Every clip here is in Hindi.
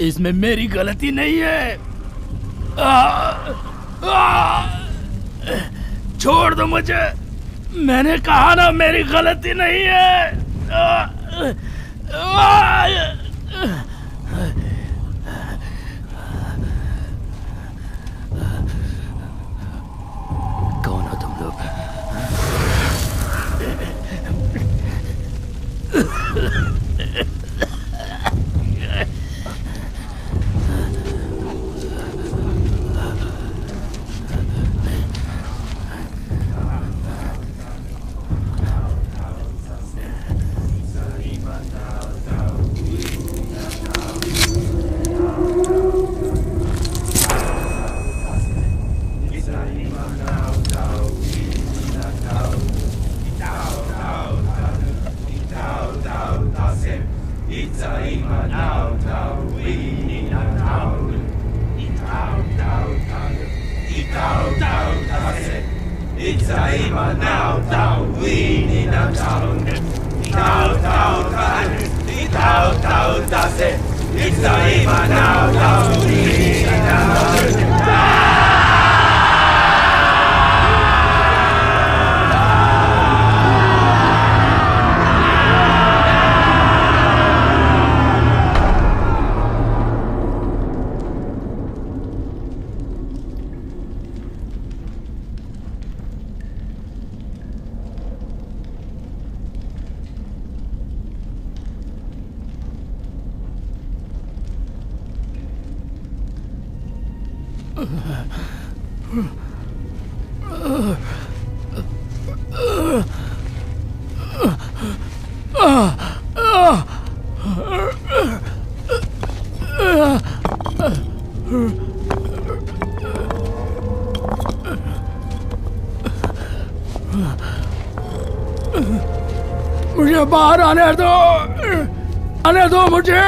इसमें मेरी गलती नहीं है। छोड़ दो मुझे, मैंने कहा ना मेरी गलती नहीं है। कौन हो तुम लोग? मुझे बाहर आने दो मुझे।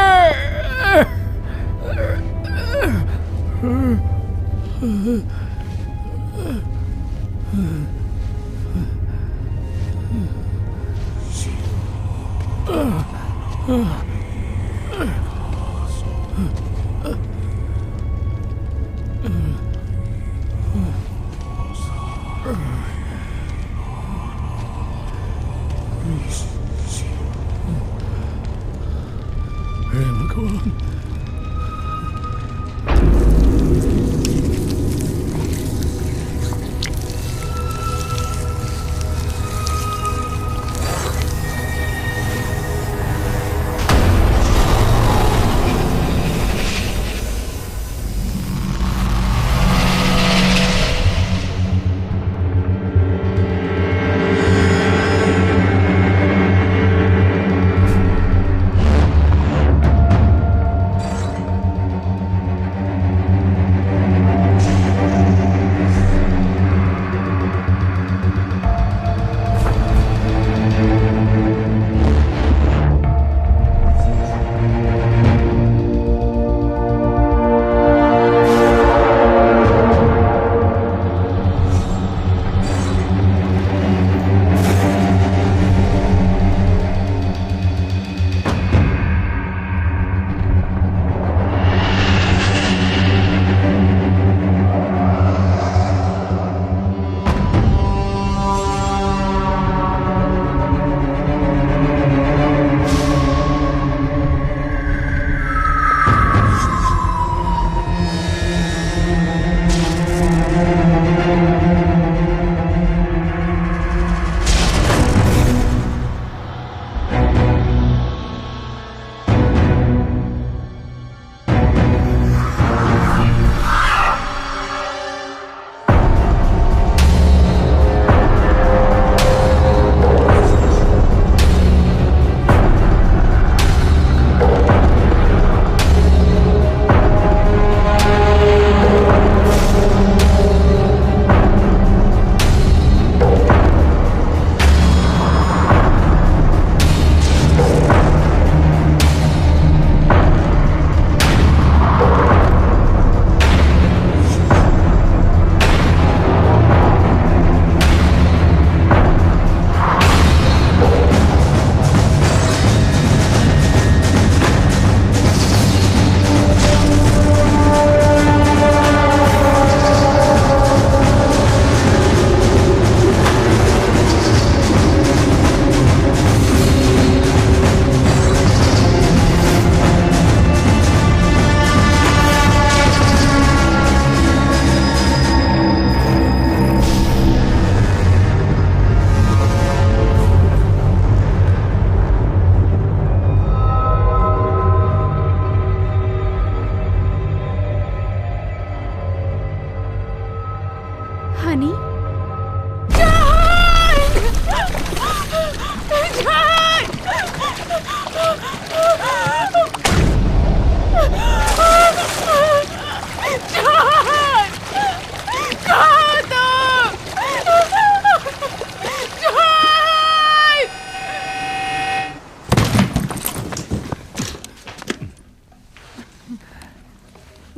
हनी।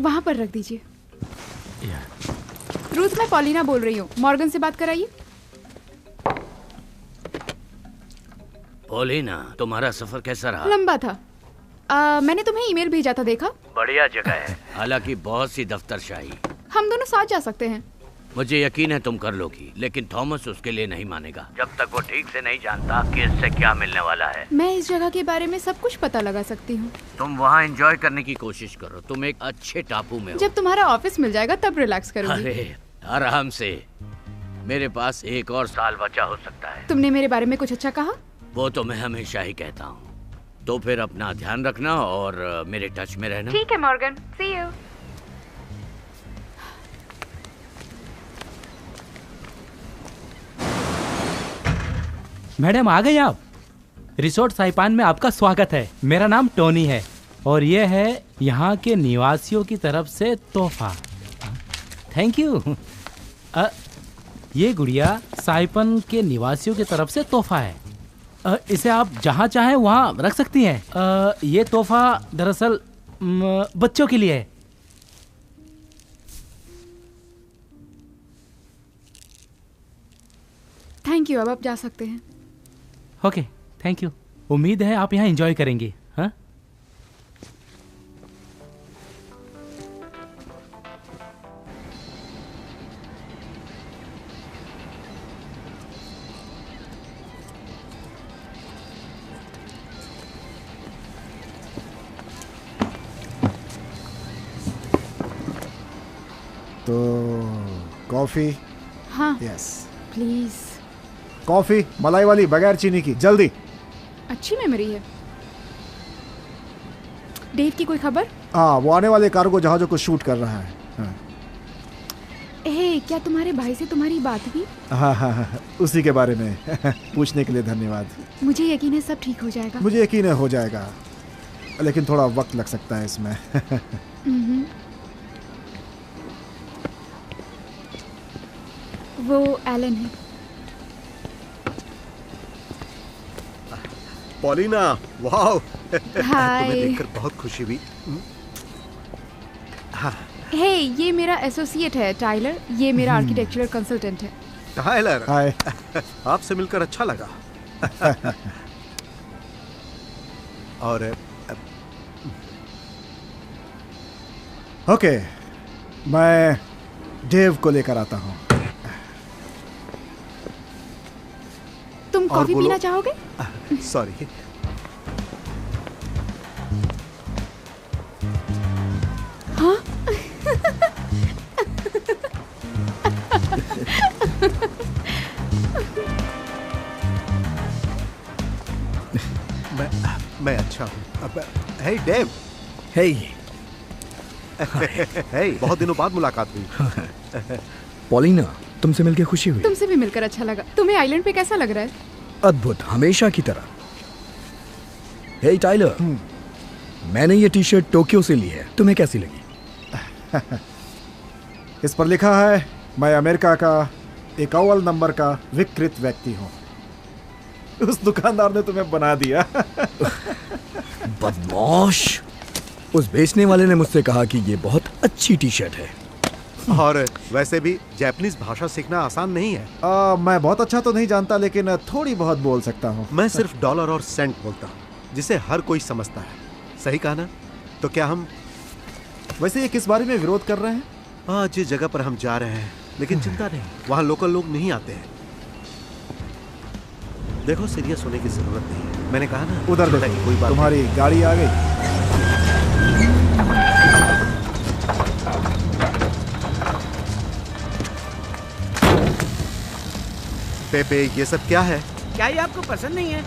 वहां पर रख दीजिए। रूथ, मैं पॉलिना बोल रही हूँ, मॉर्गन से बात कराइए। पॉलिना, तुम्हारा सफर कैसा रहा? लंबा था। मैंने तुम्हें ईमेल भेजा था, देखा? बढ़िया जगह है, हालांकि बहुत सी दफ्तरशाही। हम दोनों साथ जा सकते हैं। मुझे यकीन है तुम कर लोगी, लेकिन थॉमस उसके लिए नहीं मानेगा जब तक वो ठीक से नहीं जानता कि इससे क्या मिलने वाला है। मैं इस जगह के बारे में सब कुछ पता लगा सकती हूँ। तुम वहाँ एंजॉय करने की कोशिश करो, तुम एक अच्छे टापू में हो। जब तुम्हारा ऑफिस मिल जाएगा तब रिलैक्स करूंगी। अरे आराम से, मेरे पास 1 और साल बचा हो सकता है। तुमने मेरे बारे में कुछ अच्छा कहा? वो तो मैं हमेशा ही कहता हूँ। तो फिर अपना ध्यान रखना और मेरे टच में रहना। ठीक है मॉर्गन, सी यू। मैडम आ गए आप? रिसोर्ट साइपान में आपका स्वागत है। मेरा नाम टोनी है और ये है यहाँ के निवासियों की तरफ से तोहफा। Thank you. ये गुड़िया साइपन के निवासियों की तरफ से तोहफा है। इसे आप जहाँ चाहें वहाँ रख सकती हैं। ये तोहफा दरअसल बच्चों के लिए है। थैंक यू, अब आप जा सकते हैं। Okay, thank you. उम्मीद है आप यहाँ एंजॉय करेंगे। हाँ, तो कॉफी? हाँ यस प्लीज। कॉफी मलाई वाली, बगैर चीनी की, जल्दी। अच्छी मेमोरी है। डेव की कोई खबर? हाँ, वो आने वाले कार्गो जहाजों को शूट कर रहा है। हाँ। क्या तुम्हारे भाई से तुम्हारी बात हुई? हाँ, उसी के बारे में पूछने के लिए धन्यवाद। मुझे यकीन है सब ठीक हो जाएगा। मुझे यकीन है हो जाएगा, लेकिन थोड़ा वक्त लग सकता है इसमें। वो एलन है। Paulina, wow. हाय। तुम्हें देखकर बहुत खुशी हुई। ये मेरा एसोसिएट है टाइलर। ये मेरा आर्किटेक्चरल कंसल्टेंट है। टाइलर, हाय। आपसे मिलकर अच्छा लगा। और ओके, मैं डेव को लेकर आता हूँ। तुम कॉफी पीना चाहोगे? सॉरी। हाँ? मैं अच्छा हूँ। हे डेव। हे। हे, बहुत दिनों बाद मुलाकात हुई। पॉलिना, तुमसे मिलकर खुशी हुई। तुमसे भी मिलकर अच्छा लगा। तुम्हें आइलैंड पे कैसा लग रहा है? अद्भुत, हमेशा की तरह। हे टाइलर, मैंने ये टी शर्ट टोक्यो से ली है, तुम्हें कैसी लगी? इस पर लिखा है, मैं अमेरिका का एक अव्वल नंबर का विकृत व्यक्ति हूँ। उस दुकानदार ने तुम्हें बना दिया। बदमाश। उस बेचने वाले ने मुझसे कहा कि ये बहुत अच्छी टी शर्ट है। और वैसे भी जापानीज भाषा सीखना आसान नहीं है। मैं बहुत अच्छा तो नहीं जानता, लेकिन थोड़ी बहुत बोल सकता हूँ। मैं सिर्फ डॉलर और सेंट बोलता हूँ, जिसे हर कोई समझता है। सही कहा ना? तो क्या हम वैसे ये किस बारे में विरोध कर रहे हैं? आज जिस जगह पर हम जा रहे हैं, लेकिन चिंता नहीं, वहाँ लोकल लोग नहीं आते हैं। देखो, सीरियस होने की जरूरत नहीं है। मैंने कहा ना, उधर देखो, कोई बात तुम्हारी गाड़ी आ गई। पेपे, ये सब क्या है? क्या ये आपको पसंद नहीं है?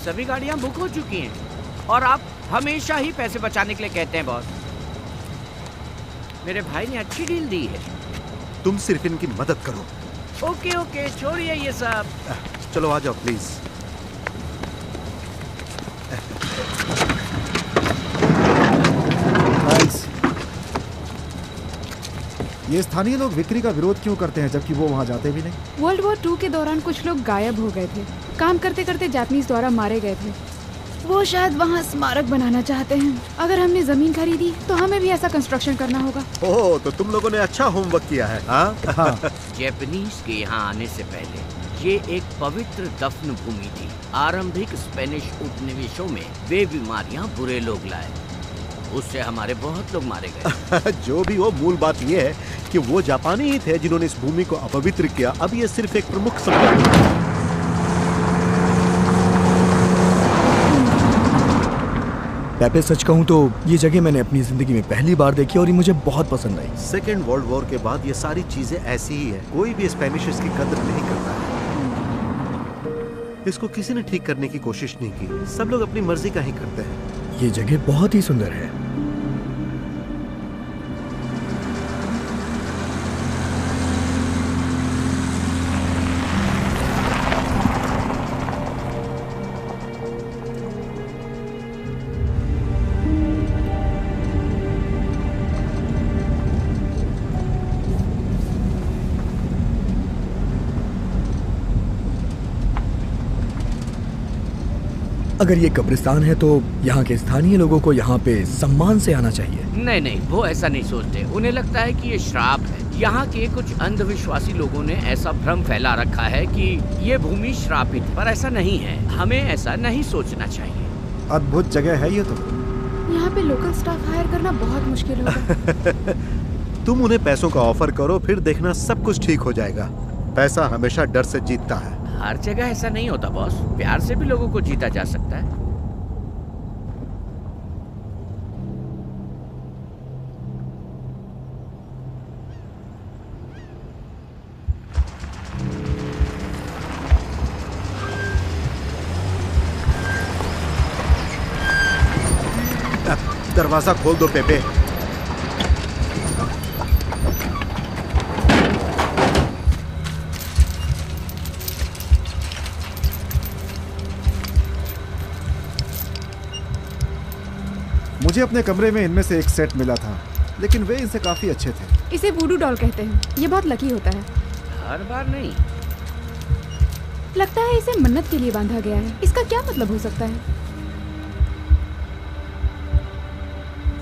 सभी गाड़ियां बुक हो चुकी हैं और आप हमेशा ही पैसे बचाने के लिए कहते हैं बॉस। मेरे भाई ने अच्छी डील दी है। तुम सिर्फ इनकी मदद करो। ओके ओके, छोड़िए ये सब। चलो आ जाओ प्लीज। ये स्थानीय लोग विक्री का विरोध क्यों करते हैं जबकि वो वहाँ जाते भी नहीं? वर्ल्ड वॉर 2 के दौरान कुछ लोग गायब हो गए थे, काम करते करते जापानीज द्वारा मारे गए थे। वो शायद वहाँ स्मारक बनाना चाहते हैं। अगर हमने जमीन खरीदी तो हमें भी ऐसा कंस्ट्रक्शन करना होगा। ओह, तो तुम लोगों ने अच्छा होमवर्क किया है। हाँ? जापानीज के यहाँ आने से पहले ये एक पवित्र दफन भूमि थी। आरंभिक स्पेनिश उपनिवेशों में वे बीमारियां बुरे लोग लाए, उससे हमारे बहुत लोग मारे गए। जो भी हो, मूल बात यह है कि वो जापानी ही थे जिन्होंने इस भूमि को अपवित्र किया। अब ये सिर्फ एक प्रमुख संपत्ति है। पेपे, सच कहूं तो ये जगह मैंने अपनी जिंदगी में पहली बार देखी और ये मुझे बहुत पसंद आई। सेकेंड वर्ल्ड वॉर के बाद ये सारी चीजें ऐसी ही है। कोई भी स्पेनिश इसकी कदर नहीं करता है। इसको किसी ने ठीक करने की कोशिश नहीं की। सब लोग अपनी मर्जी का ही करते हैं। ये जगह बहुत ही सुंदर है। अगर ये कब्रिस्तान है तो यहाँ के स्थानीय लोगों को यहाँ पे सम्मान से आना चाहिए। नहीं नहीं, वो ऐसा नहीं सोचते। उन्हें लगता है कि ये श्राप है। यहाँ के कुछ अंधविश्वासी लोगों ने ऐसा भ्रम फैला रखा है कि ये भूमि श्रापित है, पर ऐसा नहीं है। हमें ऐसा नहीं सोचना चाहिए। अद्भुत जगह है ये तो। यहाँ पे लोकल स्टाफ हायर करना बहुत मुश्किल होगा। तुम उन्हें पैसों का ऑफर करो, फिर देखना सब कुछ ठीक हो जाएगा। पैसा हमेशा डर से जीतता है। हर जगह ऐसा नहीं होता बॉस। प्यार से भी लोगों को जीता जा सकता है। दरवाजा खोल दो पेपे। मुझे अपने कमरे में इनमें से एक सेट मिला था, लेकिन वे इनसे काफी अच्छे थे। इसे वूडू डॉल कहते हैं। ये बहुत लकी होता है। हर बार नहीं। लगता है इसे मन्नत के लिए बांधा गया है। इसका क्या मतलब हो सकता है?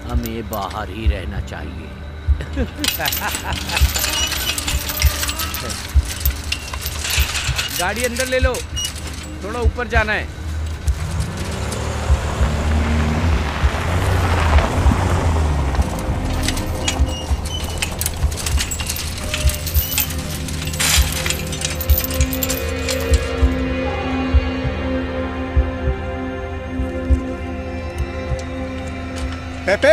हमें बाहर ही रहना चाहिए। गाड़ी अंदर ले लो, थोड़ा ऊपर जाना है। पेपे,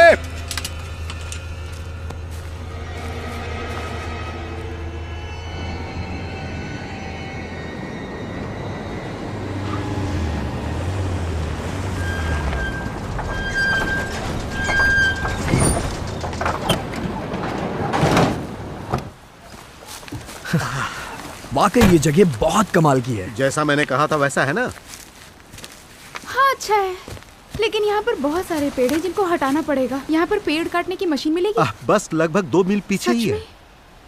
वाकई ये जगह बहुत कमाल की है। जैसा मैंने कहा था वैसा है ना? हाँ, अच्छा है, लेकिन यहाँ पर बहुत सारे पेड़ हैं जिनको हटाना पड़ेगा। यहाँ पर पेड़ काटने की मशीन मिलेगी? बस लगभग 2 मील पीछे ही सच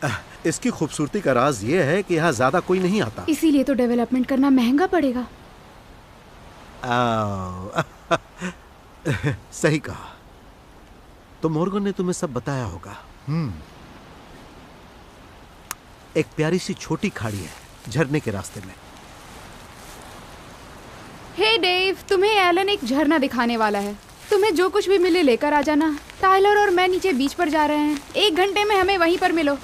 है। इसकी खूबसूरती का राज ये है कि यहाँ ज्यादा कोई नहीं आता। इसीलिए तो डेवलपमेंट करना महंगा पड़ेगा। सही कहा। तो मॉर्गन ने तुम्हें सब बताया होगा। एक प्यारी सी छोटी खाड़ी है झरने के रास्ते में। हे डेव, तुम्हें एलन एक झरना दिखाने वाला है। तुम्हें जो कुछ भी मिले लेकर आ जाना। टाइलर और मैं नीचे बीच पर जा रहे हैं। 1 घंटे में हमें वहीं पर मिलो।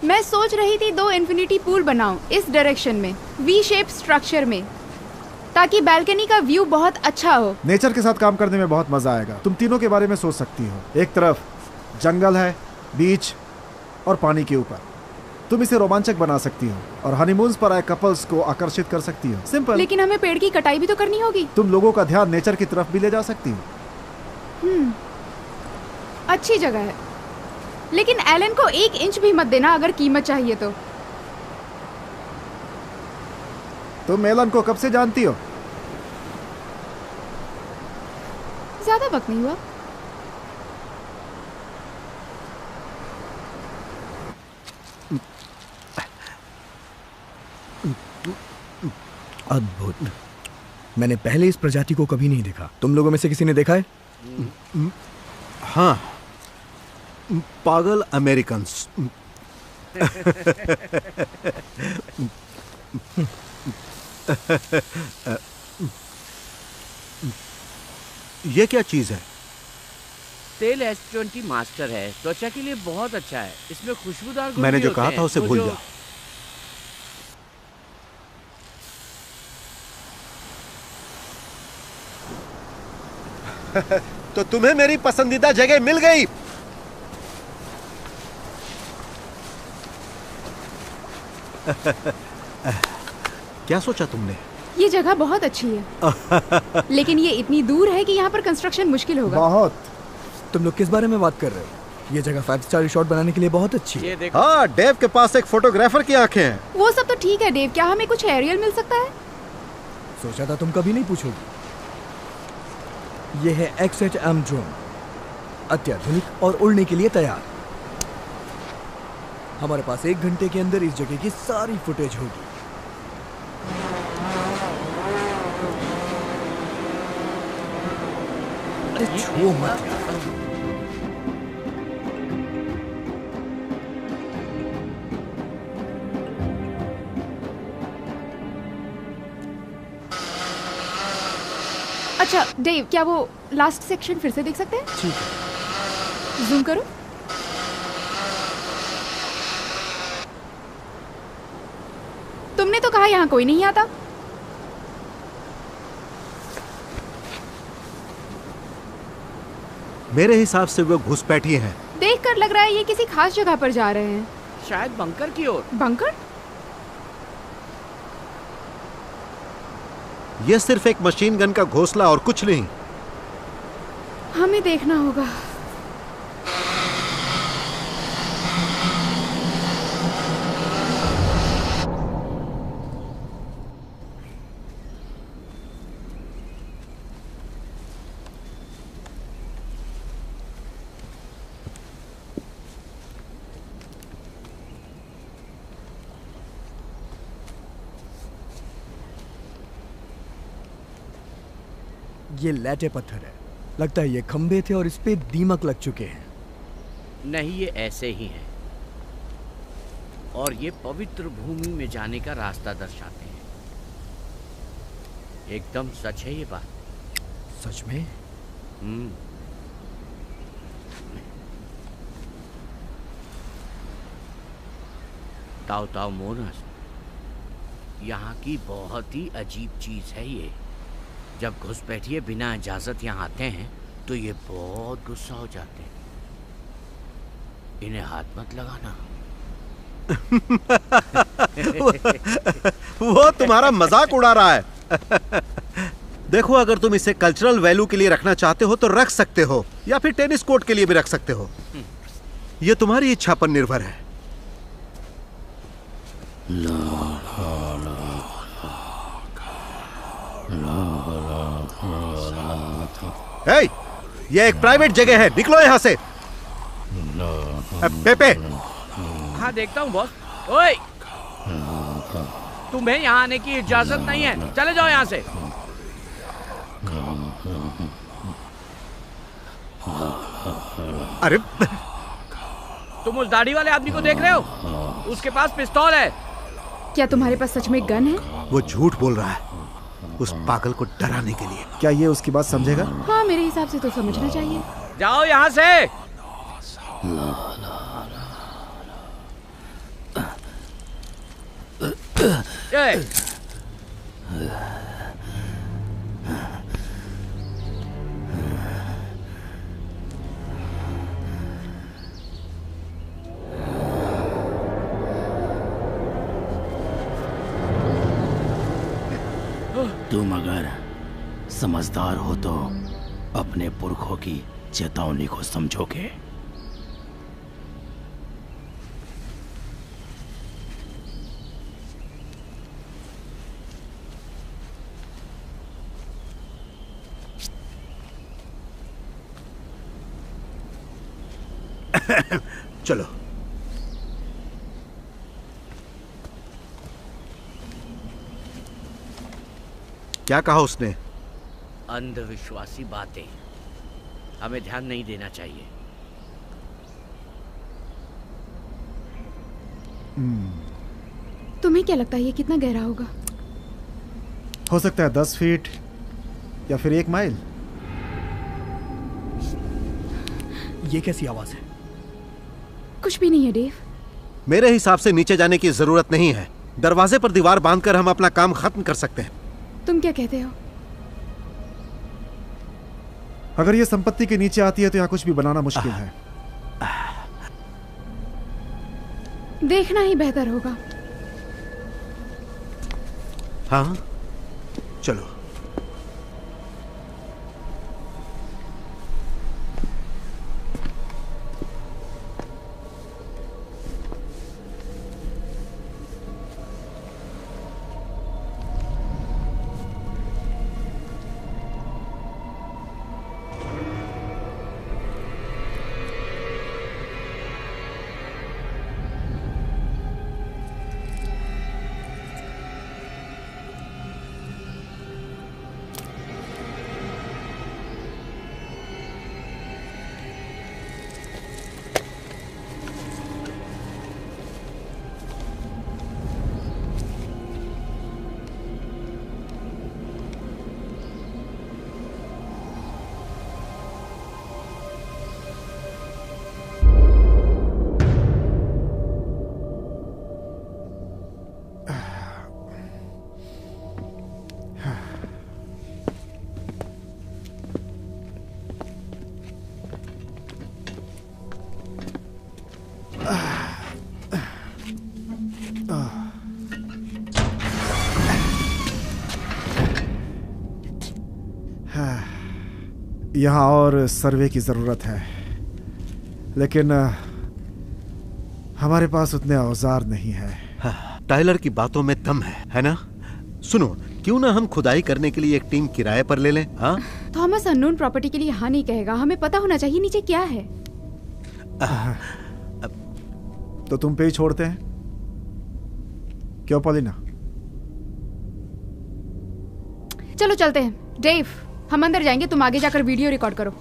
मैं सोच रही थी 2 इन्फिनिटी पूल बनाऊं इस डायरेक्शन में, वी शेप स्ट्रक्चर में, ताकि बालकनी का व्यू बहुत अच्छा हो। नेचर के साथ काम करने में बहुत मजा आएगा। तुम तीनों के बारे में सोच सकती हो। एक तरफ जंगल है, बीच और पानी के ऊपर, तुम इसे रोमांचक बना सकती हो और हनीमून्स पर आए कपल्स को आकर्षित कर सकती हो। सिंपल। लेकिन हमें पेड़ की कटाई भी तो करनी होगी। तुम लोगों का ध्यान नेचर की तरफ भी ले जा सकती हो। अच्छी जगह है, लेकिन एलन को 1 इंच भी मत देना अगर कीमत चाहिए तो। तुम एलन को कब से जानती हो? ज्यादा वक्त नहीं हुआ। अद्भुत। मैंने पहले इस प्रजाति को कभी नहीं देखा। तुम लोगों में से किसी ने देखा है? हाँ, पागल अमेरिकन्स। ये क्या चीज है? तेल S20 मास्टर है, त्वचा के लिए बहुत अच्छा है। इसमें खुशबूदार गुण मैंने भी जो होते कहा हैं। था उसे तो भूल जो- जा। तो तुम्हें मेरी पसंदीदा जगह मिल गई। क्या सोचा तुमने? ये जगह बहुत अच्छी है, लेकिन ये इतनी दूर है कि यहाँ पर कंस्ट्रक्शन मुश्किल होगा। बहुत। तुम लोग किस बारे में बात कर रहे हो? ये जगह 5 स्टार रिसोर्ट बनाने के लिए बहुत अच्छी है। ये देखो, हाँ, डेव के पास एक फोटोग्राफर की आंखें हैं। वो सब तो ठीक है डेव, क्या हमें कुछ एरियल मिल सकता है? सोचा था तुम कभी नहीं पूछोगी। ये है XHM ड्रोन, अत्याधुनिक और उड़ने के लिए तैयार। हमारे पास 1 घंटे के अंदर इस जगह की सारी फुटेज होगी। अरे छुओ मत यार। अच्छा डेव, क्या वो लास्ट सेक्शन फिर से देख सकते हैं? ठीक है। जूम करो। तुमने तो कहा यहाँ कोई नहीं आता। मेरे हिसाब से वो घुसपैठी हैं। देखकर लग रहा है ये किसी खास जगह पर जा रहे हैं। शायद बंकर की ओर। बंकर? ये सिर्फ एक मशीन गन का घोंसला और कुछ नहीं। हमें देखना होगा। ये लैटे पत्थर है। लगता है ये खंबे थे और इस पे दीमक लग चुके हैं। नहीं, ये ऐसे ही हैं। और ये पवित्र भूमि में जाने का रास्ता दर्शाते हैं। एकदम सच है ये बात। सच में? हम्म। ताऊ ताऊ मोनस, यहाँ की बहुत ही अजीब चीज है ये। जब घुसपैठिए बिना इजाजत यहाँ आते हैं तो ये बहुत गुस्सा हो जाते हैं। इन्हें हाथ मत लगाना। वो तुम्हारा मजाक उड़ा रहा है। देखो, अगर तुम इसे कल्चरल वैल्यू के लिए रखना चाहते हो तो रख सकते हो, या फिर टेनिस कोर्ट के लिए भी रख सकते हो। ये तुम्हारी इच्छा पर निर्भर है। हे, ये एक प्राइवेट जगह है, निकलो यहाँ से। पेपे, हाँ देखता हूँ बॉस। ओए, तुम्हें यहाँ आने की इजाजत नहीं है, चले जाओ यहाँ से। अरे तुम उस दाढ़ी वाले आदमी को देख रहे हो? उसके पास पिस्तौल है। क्या तुम्हारे पास सच में गन है? वो झूठ बोल रहा है, उस पागल को डराने के लिए। क्या ये उसकी बात समझेगा? हाँ, मेरे हिसाब से तो समझना चाहिए। जाओ यहाँ से। ए, तुम अगर समझदार हो तो अपने पुरखों की चेतावनी को समझोगे। चलो। क्या कहा उसने? अंधविश्वासी बातें, हमें ध्यान नहीं देना चाहिए। तुम्हें क्या लगता है ये कितना गहरा होगा? हो सकता है 10 फीट या फिर 1 माइल। ये कैसी आवाज है? कुछ भी नहीं है डेव। मेरे हिसाब से नीचे जाने की जरूरत नहीं है। दरवाजे पर दीवार बांधकर हम अपना काम खत्म कर सकते हैं। तुम क्या कहते हो? अगर ये संपत्ति के नीचे आती है तो यहाँ कुछ भी बनाना मुश्किल है। देखना ही बेहतर होगा। हाँ, चलो। यहाँ और सर्वे की जरूरत है, लेकिन हमारे पास उतने औजार नहीं है। टाइलर की बातों में दम है ना? सुनो, क्यों ना हम खुदाई करने के लिए एक टीम किराए पर ले लें? हाँ? थॉमस अननोन प्रॉपर्टी के लिए हाँ नहीं कहेगा। हमें पता होना चाहिए नीचे क्या है। तो तुम पे ही छोड़ते हैं, क्यों पॉलिना? चलो चलते हैं। डेव, हम अंदर जाएंगे, तुम आगे जाकर वीडियो रिकॉर्ड करो।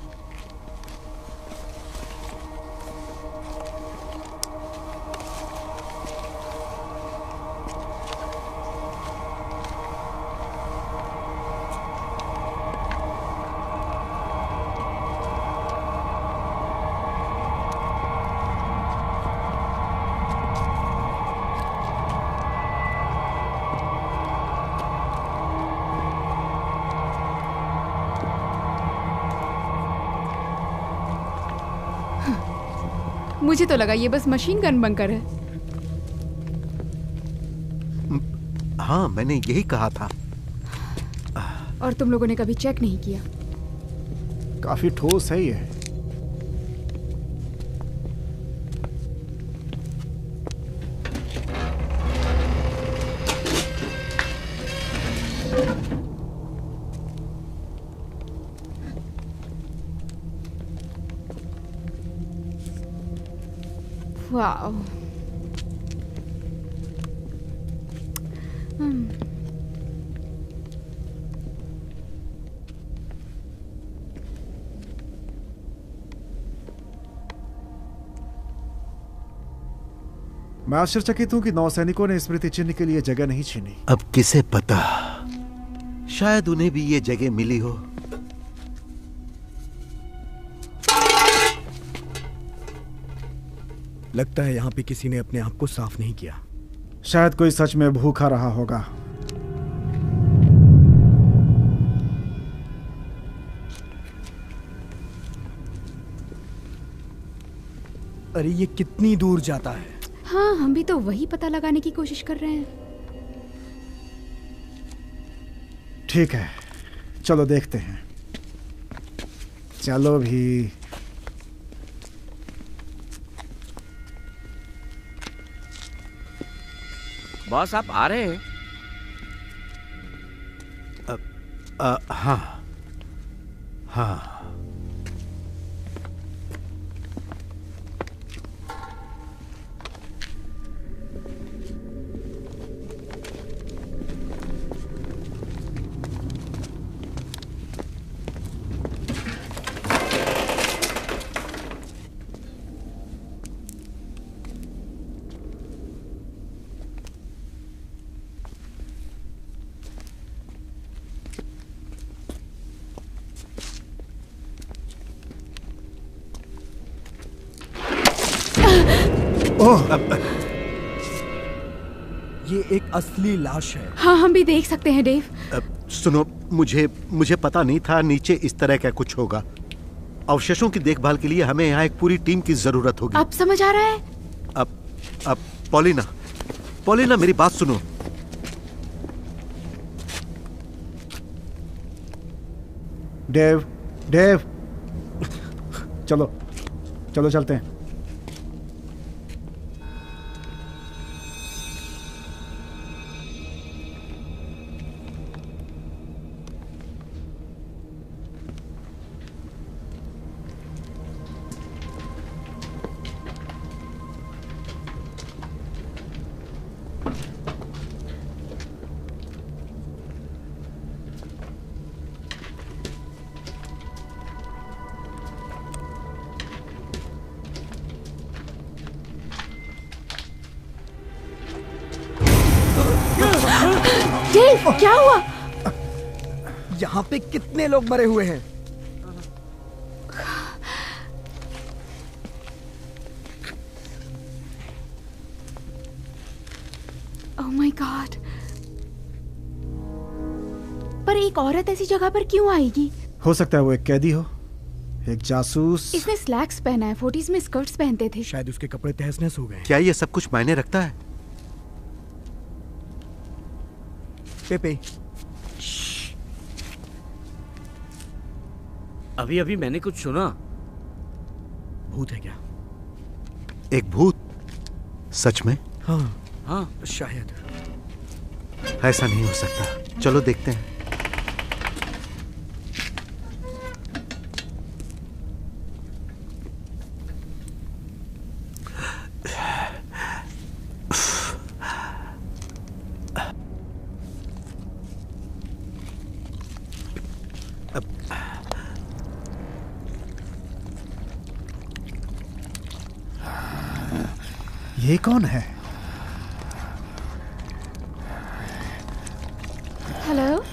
मुझे तो लगा ये बस मशीन गन बंकर है। हाँ, मैंने यही कहा था। और तुम लोगों ने कभी चेक नहीं किया? काफी ठोस है ये। वाओ। मैं आश्चर्यचकित हूं कि नौसैनिकों ने स्मृति चिन्ह के लिए जगह नहीं छीनी। अब किसे पता, शायद उन्हें भी ये जगह मिली हो। लगता है यहाँ पे किसी ने अपने आप को साफ नहीं किया। शायद कोई सच में भूखा रहा होगा। अरे ये कितनी दूर जाता है? हाँ, हम भी तो वही पता लगाने की कोशिश कर रहे हैं। ठीक है, चलो देखते हैं। चलो भी। बॉस आप आ रहे हैं? हाँ हाँ। ये एक असली लाश है। हाँ, हम भी देख सकते हैं डेव। सुनो, मुझे पता नहीं था नीचे इस तरह का कुछ होगा। अवशेषों की देखभाल के लिए हमें यहाँ एक पूरी टीम की जरूरत होगी। अब समझ आ रहा है? अब पॉलिना मेरी बात सुनो। डेव, चलो चलो चलते हैं। डेव, क्या हुआ? यहाँ पे कितने लोग मरे हुए हैं? Oh my God. पर एक औरत ऐसी जगह पर क्यों आएगी? हो सकता है वो एक कैदी हो, एक जासूस। इसने स्लैक्स पहना है, 40s में स्कर्ट्स पहनते थे। शायद उसके कपड़े तहस नहस हो गए। क्या ये सब कुछ मायने रखता है? पेपे, अभी मैंने कुछ सुना। भूत है क्या? एक भूत? सच में? हाँ, शायद। ऐसा नहीं हो सकता। चलो देखते हैं। ये कौन है? हेलो?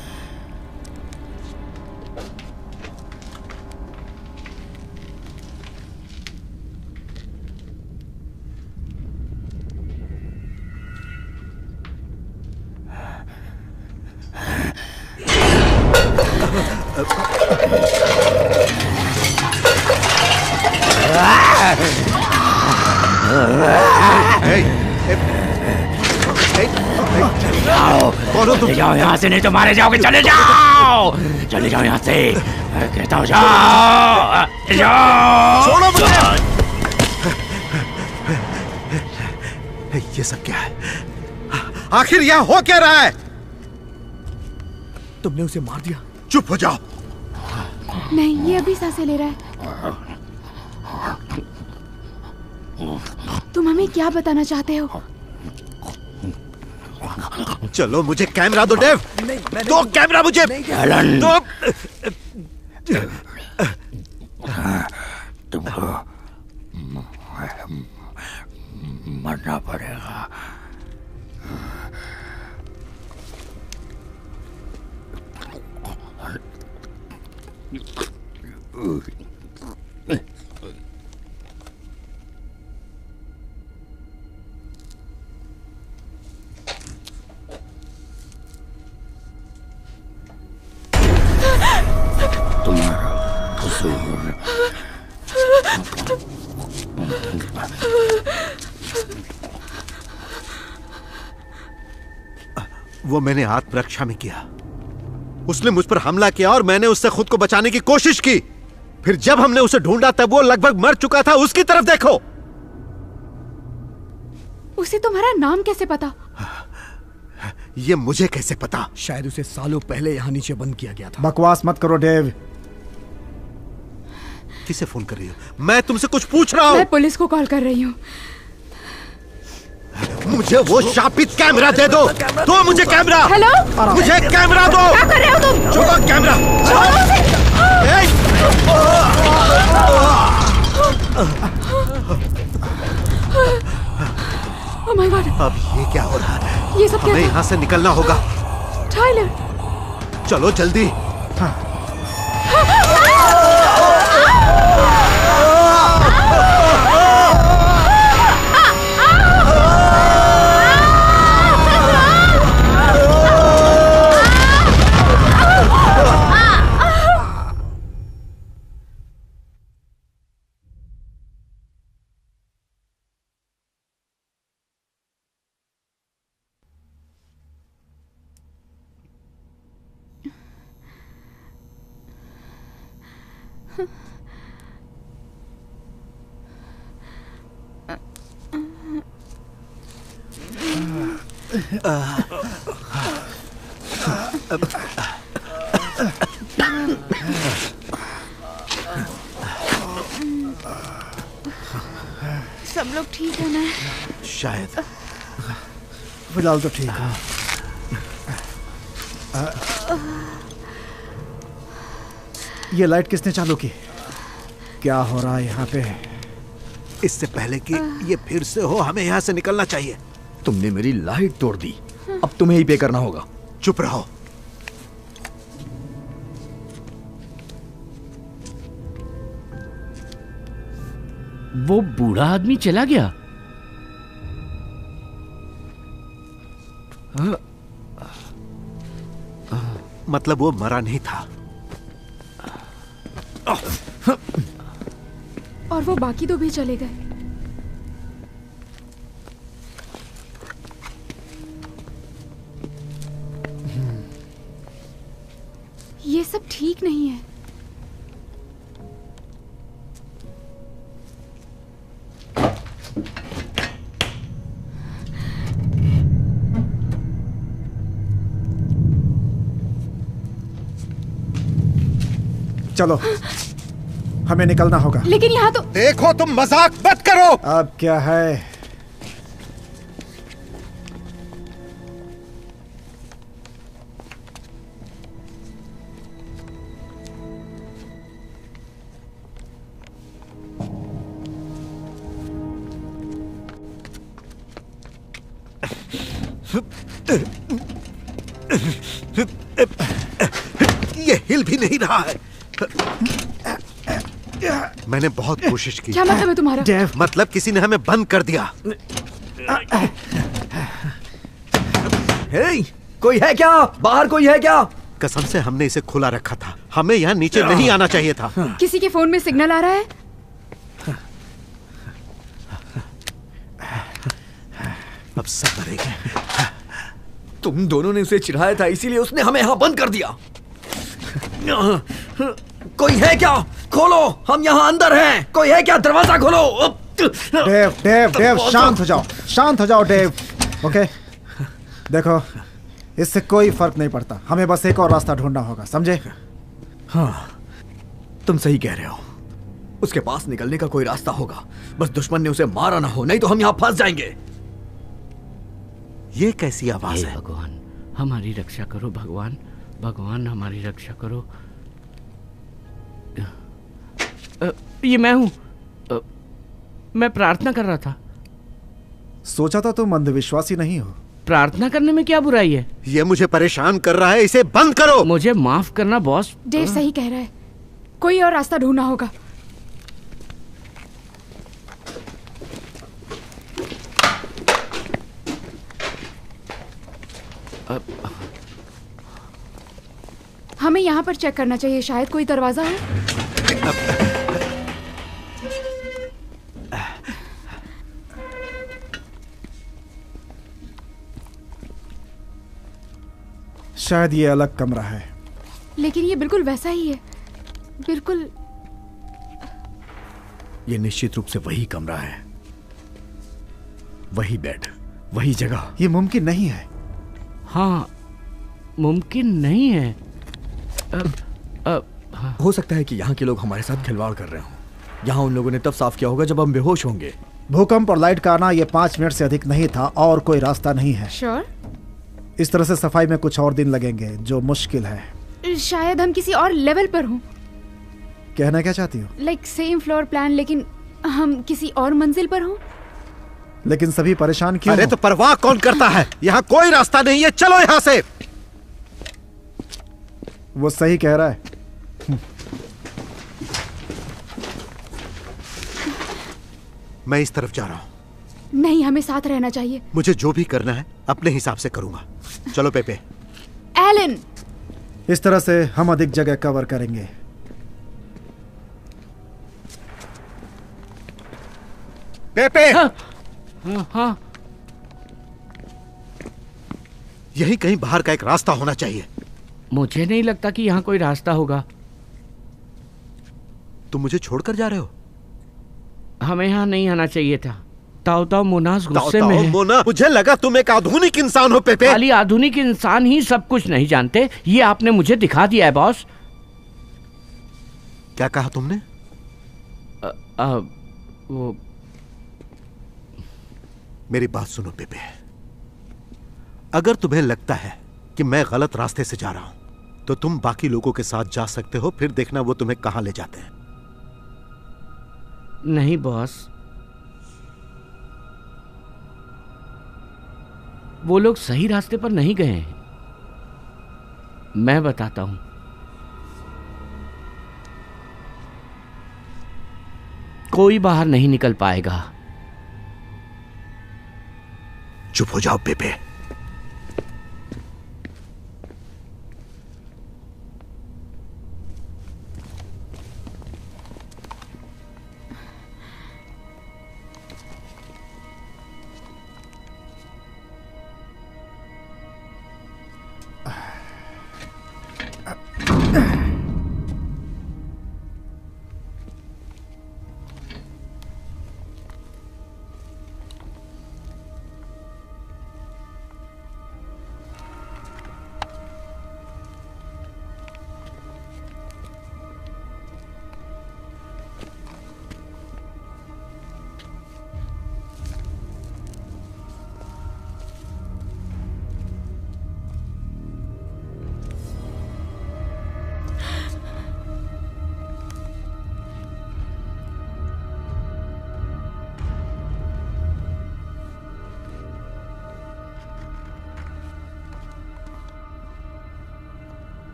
चले जाओ यहाँ से, नहीं तो मारे जाओगे। चले जाओ यहाँ से, कहता हूँ जाओ। छोड़ो मुझे। ये सब क्या है? आखिर यहाँ हो क्या रहा है? तुमने उसे मार दिया? चुप हो जाओ। नहीं, ये अभी सांसें ले रहा है। तुम हमें क्या बताना चाहते हो? चलो मुझे कैमरा दो डेव। नहीं, दो कैमरा मुझे। दो। तुमको मरना पड़ेगा। तुम्हारा कसूर। वो मैंने आत्मरक्षा में किया। उसने मुझ पर हमला किया और मैंने उससे खुद को बचाने की कोशिश की। फिर जब हमने उसे ढूंढा तब वो लगभग मर चुका था। उसकी तरफ देखो। उसे तुम्हारा नाम कैसे पता? ये मुझे कैसे पता? शायद उसे सालों पहले यहाँ नीचे बंद किया गया था। बकवास मत करो डेव। किसे फोन कर रही हो? मैं तुमसे कुछ पूछ रहा हूँ। मैं पुलिस को कॉल कर रही हूँ। मुझे वो शापित कैमरा दे दो। दो मुझे कैमरा। हेलो, मुझे कैमरा दो। क्या कर रहे हो तुम? छोड़ो कैमरा। ओह माय गॉड, अब ये क्या हो रहा है? ये सब क्या हमें था? यहाँ से निकलना होगा। टाइलर, चलो जल्दी। सब लोग ठीक है ना? शायद। फिलहाल तो ठीक है। ये लाइट किसने चालू की? क्या हो रहा है यहाँ पे? इससे पहले कि ये फिर से हो, हमें यहाँ से निकलना चाहिए। तुमने मेरी लाइट तोड़ दी, अब तुम्हें ही पे करना होगा। चुप रहो। वो बूढ़ा आदमी चला गया। मतलब वो मरा नहीं था। और वो बाकी दो भी चले गए। ये सब ठीक नहीं है। चलो, हमें निकलना होगा। लेकिन यहाँ तो देखो, तुम मजाक मत करो। अब क्या है? ये हिल भी नहीं रहा है। मैंने बहुत कोशिश की। क्या मतलब है तुम्हारा? डेव, मतलब किसी ने हमें बंद कर दिया। हे, कोई है क्या? बाहर कोई है क्या? कसम से हमने इसे खुला रखा था। हमें यहाँ नीचे नहीं आना चाहिए था। किसी के फोन में सिग्नल आ रहा है? अब सब मरेंगे। तुम दोनों ने उसे चिढ़ाया था, इसीलिए उसने हमें यहाँ बंद कर दिया। कोई है क्या? खोलो, हम यहाँ अंदर हैं। कोई है क्या? दरवाजा खोलो। डेव, डेव, डेव, शांत हो जाओ, शांत हो जाओ डेव। ओके, देखो, इससे कोई फर्क नहीं पड़ता। हमें बस एक और रास्ता ढूंढना होगा, समझे? हाँ, तुम सही कह रहे हो। उसके पास निकलने का कोई रास्ता होगा। बस दुश्मन ने उसे मारा ना हो, नहीं तो हम यहाँ फंस जाएंगे। ये कैसी आवाज है? भगवान, हमारी रक्षा करो। भगवान, भगवान, हमारी रक्षा करो। ये मैं हूं। मैं प्रार्थना कर रहा था। सोचा था तुम अंधविश्वासी नहीं हो। प्रार्थना करने में क्या बुराई है? ये मुझे परेशान कर रहा है, इसे बंद करो। मुझे माफ करना बॉस। डेव सही कह रहा है, कोई और रास्ता ढूंढना होगा। हमें यहाँ पर चेक करना चाहिए, शायद कोई दरवाजा हो। शायद ये अलग कमरा है। लेकिन ये बिल्कुल वैसा ही है, बिल्कुल। ये निश्चित रूप से वही कमरा है, वही बेड, वही जगह। ये मुमकिन नहीं है। हाँ, मुमकिन नहीं है। हाँ। हो सकता है कि यहाँ के लोग हमारे साथ खिलवाड़ कर रहे हों। यहाँ उन लोगों ने तब साफ किया होगा जब हम बेहोश होंगे। भूकंप और लाइट का आना ये 5 मिनट से अधिक नहीं था और कोई रास्ता नहीं है। श्योर? इस तरह से सफाई में कुछ और दिन लगेंगे, जो मुश्किल है। शायद हम किसी और लेवल पर हों। कहना क्या चाहती हो? लाइक सेम फ्लोर प्लान, लेकिन हम किसी और मंजिल पर हों। लेकिन सभी परेशान क्यों? अरे तो परवाह कौन करता है? यहाँ कोई रास्ता नहीं है, चलो यहाँ से। वो सही कह रहा है। मैं इस तरफ जा रहा हूँ। नहीं, हमें साथ रहना चाहिए। मुझे जो भी करना है अपने हिसाब से करूंगा। चलो पेपे। एलन, इस तरह से हम अधिक जगह कवर करेंगे। पेपे, हाँ। यही कहीं बाहर का एक रास्ता होना चाहिए। मुझे नहीं लगता कि यहाँ कोई रास्ता होगा। तुम मुझे छोड़कर जा रहे हो? हमें यहाँ नहीं आना चाहिए था। ताओ ताओ मोनास गुस्से ताओ में ताओ है। मोना, मुझे लगा तुम एक आधुनिक इंसान हो पेपे। खाली आधुनिक इंसान ही सब कुछ नहीं जानते, ये आपने मुझे दिखा दिया है बॉस। क्या कहा तुमने? वो मेरी बात सुनो पेपे, अगर तुम्हें लगता है कि मैं गलत रास्ते से जा रहा हूं तो तुम बाकी लोगों के साथ जा सकते हो, फिर देखना वो तुम्हें कहां ले जाते हैं। नहीं बॉस, वो लोग सही रास्ते पर नहीं गए हैं। मैं बताता हूं। कोई बाहर नहीं निकल पाएगा। चुप हो जाओ पेपे।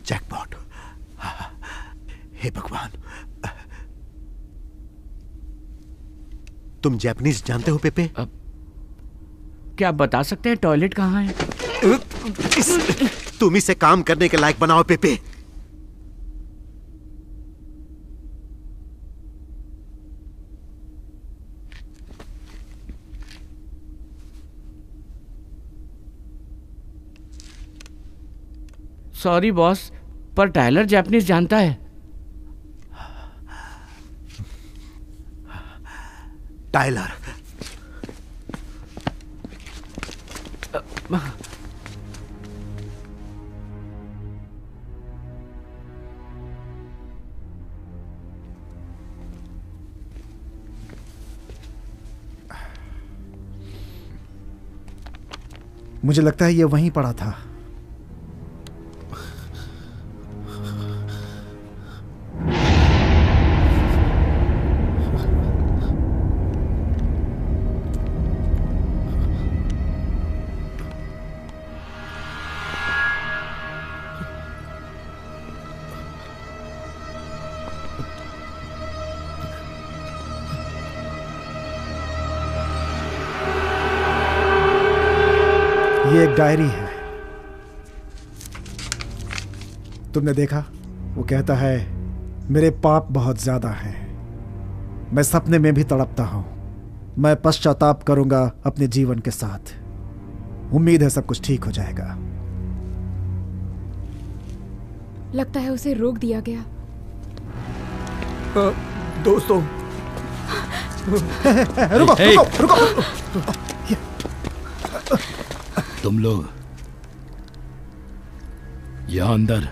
जैकपॉट। हे भगवान। तुम जापानीज जानते हो पेपे? क्या आप बता सकते हैं टॉयलेट कहाँ है? तुम इसे काम करने के लायक बनाओ पेपे। सॉरी बॉस, पर टायलर जापानीज जानता है। टायलर, मुझे लगता है ये वहीं पड़ा था। ये एक डायरी है। तुमने देखा? वो कहता है मेरे पाप बहुत ज्यादा हैं, मैं सपने में भी तड़पता हूं, मैं पश्चाताप करूंगा अपने जीवन के साथ। उम्मीद है सब कुछ ठीक हो जाएगा। लगता है उसे रोक दिया गया। दोस्तों रुको Hey. रुको रुको। तुम लोग यहाँ अंदर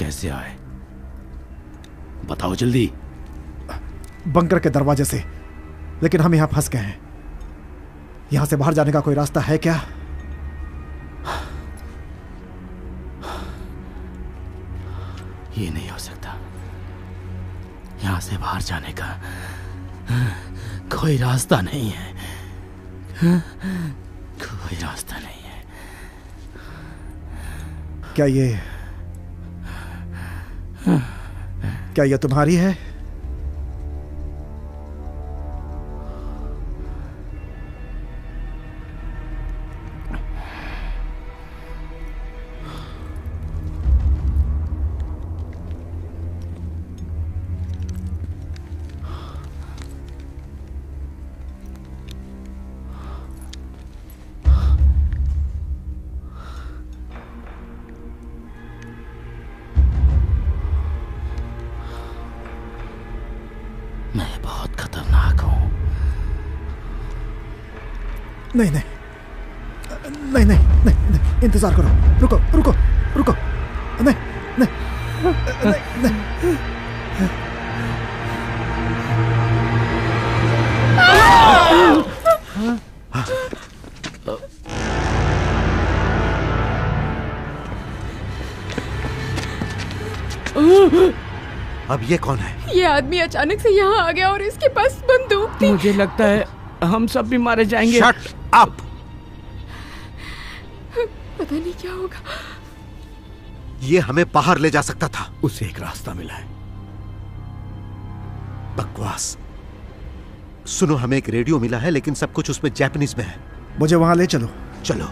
कैसे आए? बताओ जल्दी। बंकर के दरवाजे से, लेकिन हम यहाँ फंस गए हैं। यहाँ से बाहर जाने का कोई रास्ता है क्या? ये नहीं हो सकता। यहाँ से बाहर जाने का कोई रास्ता नहीं है। कोई रास्ता नहीं है। क्या ये तुम्हारी है? मैं बहुत खतरनाक हूं। नहीं नहीं नहीं नहीं नहीं, नहीं। इंतजार करो। रुको रुको रुको। नहीं नहीं नहीं, नहीं। अब ये कौन है? ये आदमी अचानक से यहाँ आ गया और इसके पास बंदूक थी। मुझे लगता है हम सब भी मारे जाएंगे। Shut up! पता नहीं क्या होगा। ये हमें बाहर ले जा सकता था। उसे एक रास्ता मिला है। बकवास। सुनो, हमें एक रेडियो मिला है, लेकिन सब कुछ उसमें जापानीज में है। मुझे वहां ले चलो। चलो।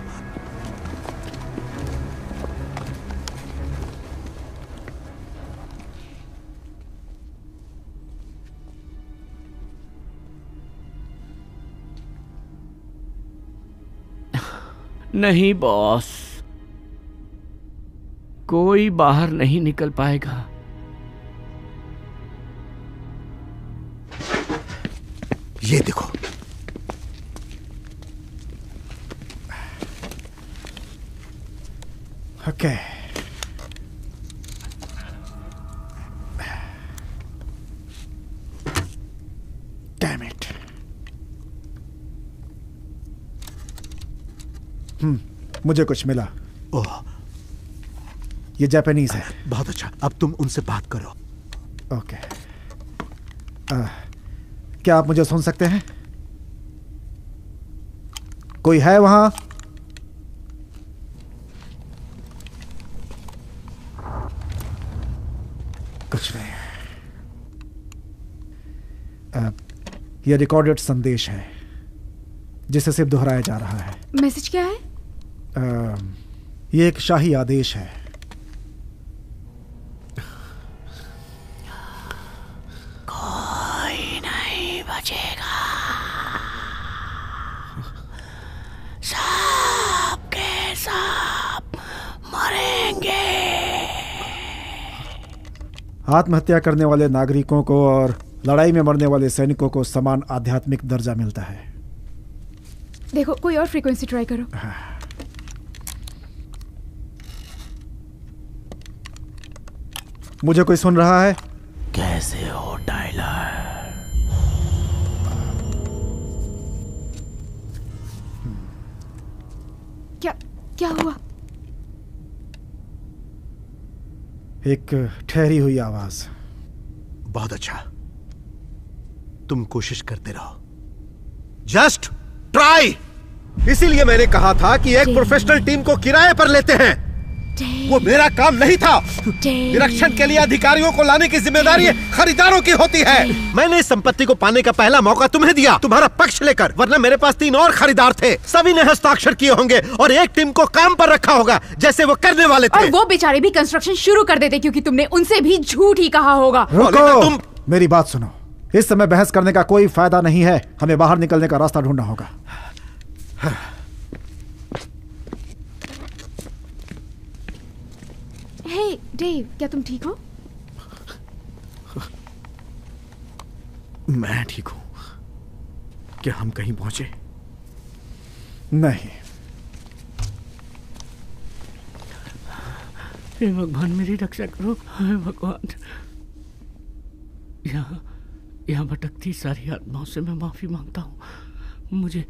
नहीं बॉस, कोई बाहर नहीं निकल पाएगा। ये देखो। ओके। Damn it. मुझे कुछ मिला। ओह, ये जापानीज है। बहुत अच्छा। अब तुम उनसे बात करो। ओके। क्या आप मुझे सुन सकते हैं? कोई है वहां? कुछ नहीं। यह रिकॉर्डेड संदेश है जिसे सिर्फ दोहराया जा रहा है। मैसेज क्या है? यह एक शाही आदेश है। कोई नहीं बचेगा, सब के सब मरेंगे। आत्महत्या करने वाले नागरिकों को और लड़ाई में मरने वाले सैनिकों को समान आध्यात्मिक दर्जा मिलता है। देखो, कोई और फ्रीक्वेंसी ट्राई करो। मुझे कोई सुन रहा है? कैसे हो टाइलर? क्या हुआ? एक ठहरी हुई आवाज। बहुत अच्छा। तुम कोशिश करते रहो। Just try. इसीलिए मैंने कहा था कि एक प्रोफेशनल टीम को किराए पर लेते हैं। वो मेरा काम नहीं था। निरीक्षण के लिए अधिकारियों को लाने की जिम्मेदारी खरीदारों की होती है। मैंने इस संपत्ति को पाने का पहला मौका तुम्हें दिया, तुम्हारा पक्ष लेकर, वरना मेरे पास 3 और खरीदार थे। सभी ने हस्ताक्षर किए होंगे और एक टीम को काम पर रखा होगा जैसे वो करने वाले थे। और वो बेचारे भी कंस्ट्रक्शन शुरू कर देते क्योंकि तुमने उनसे भी झूठ ही कहा होगा। रुको, मेरी बात सुनो। इस समय बहस करने का कोई फायदा नहीं है, हमें बाहर निकलने का रास्ता ढूंढना होगा। हे डेव, क्या तुम ठीक हो? मैं ठीक हूं। क्या हम कहीं पहुंचे? नहीं। हे भगवान, मेरी रक्षा करो। हे भगवान, यहाँ भटकती सारी आत्माओं से मैं माफी मांगता हूँ। मुझे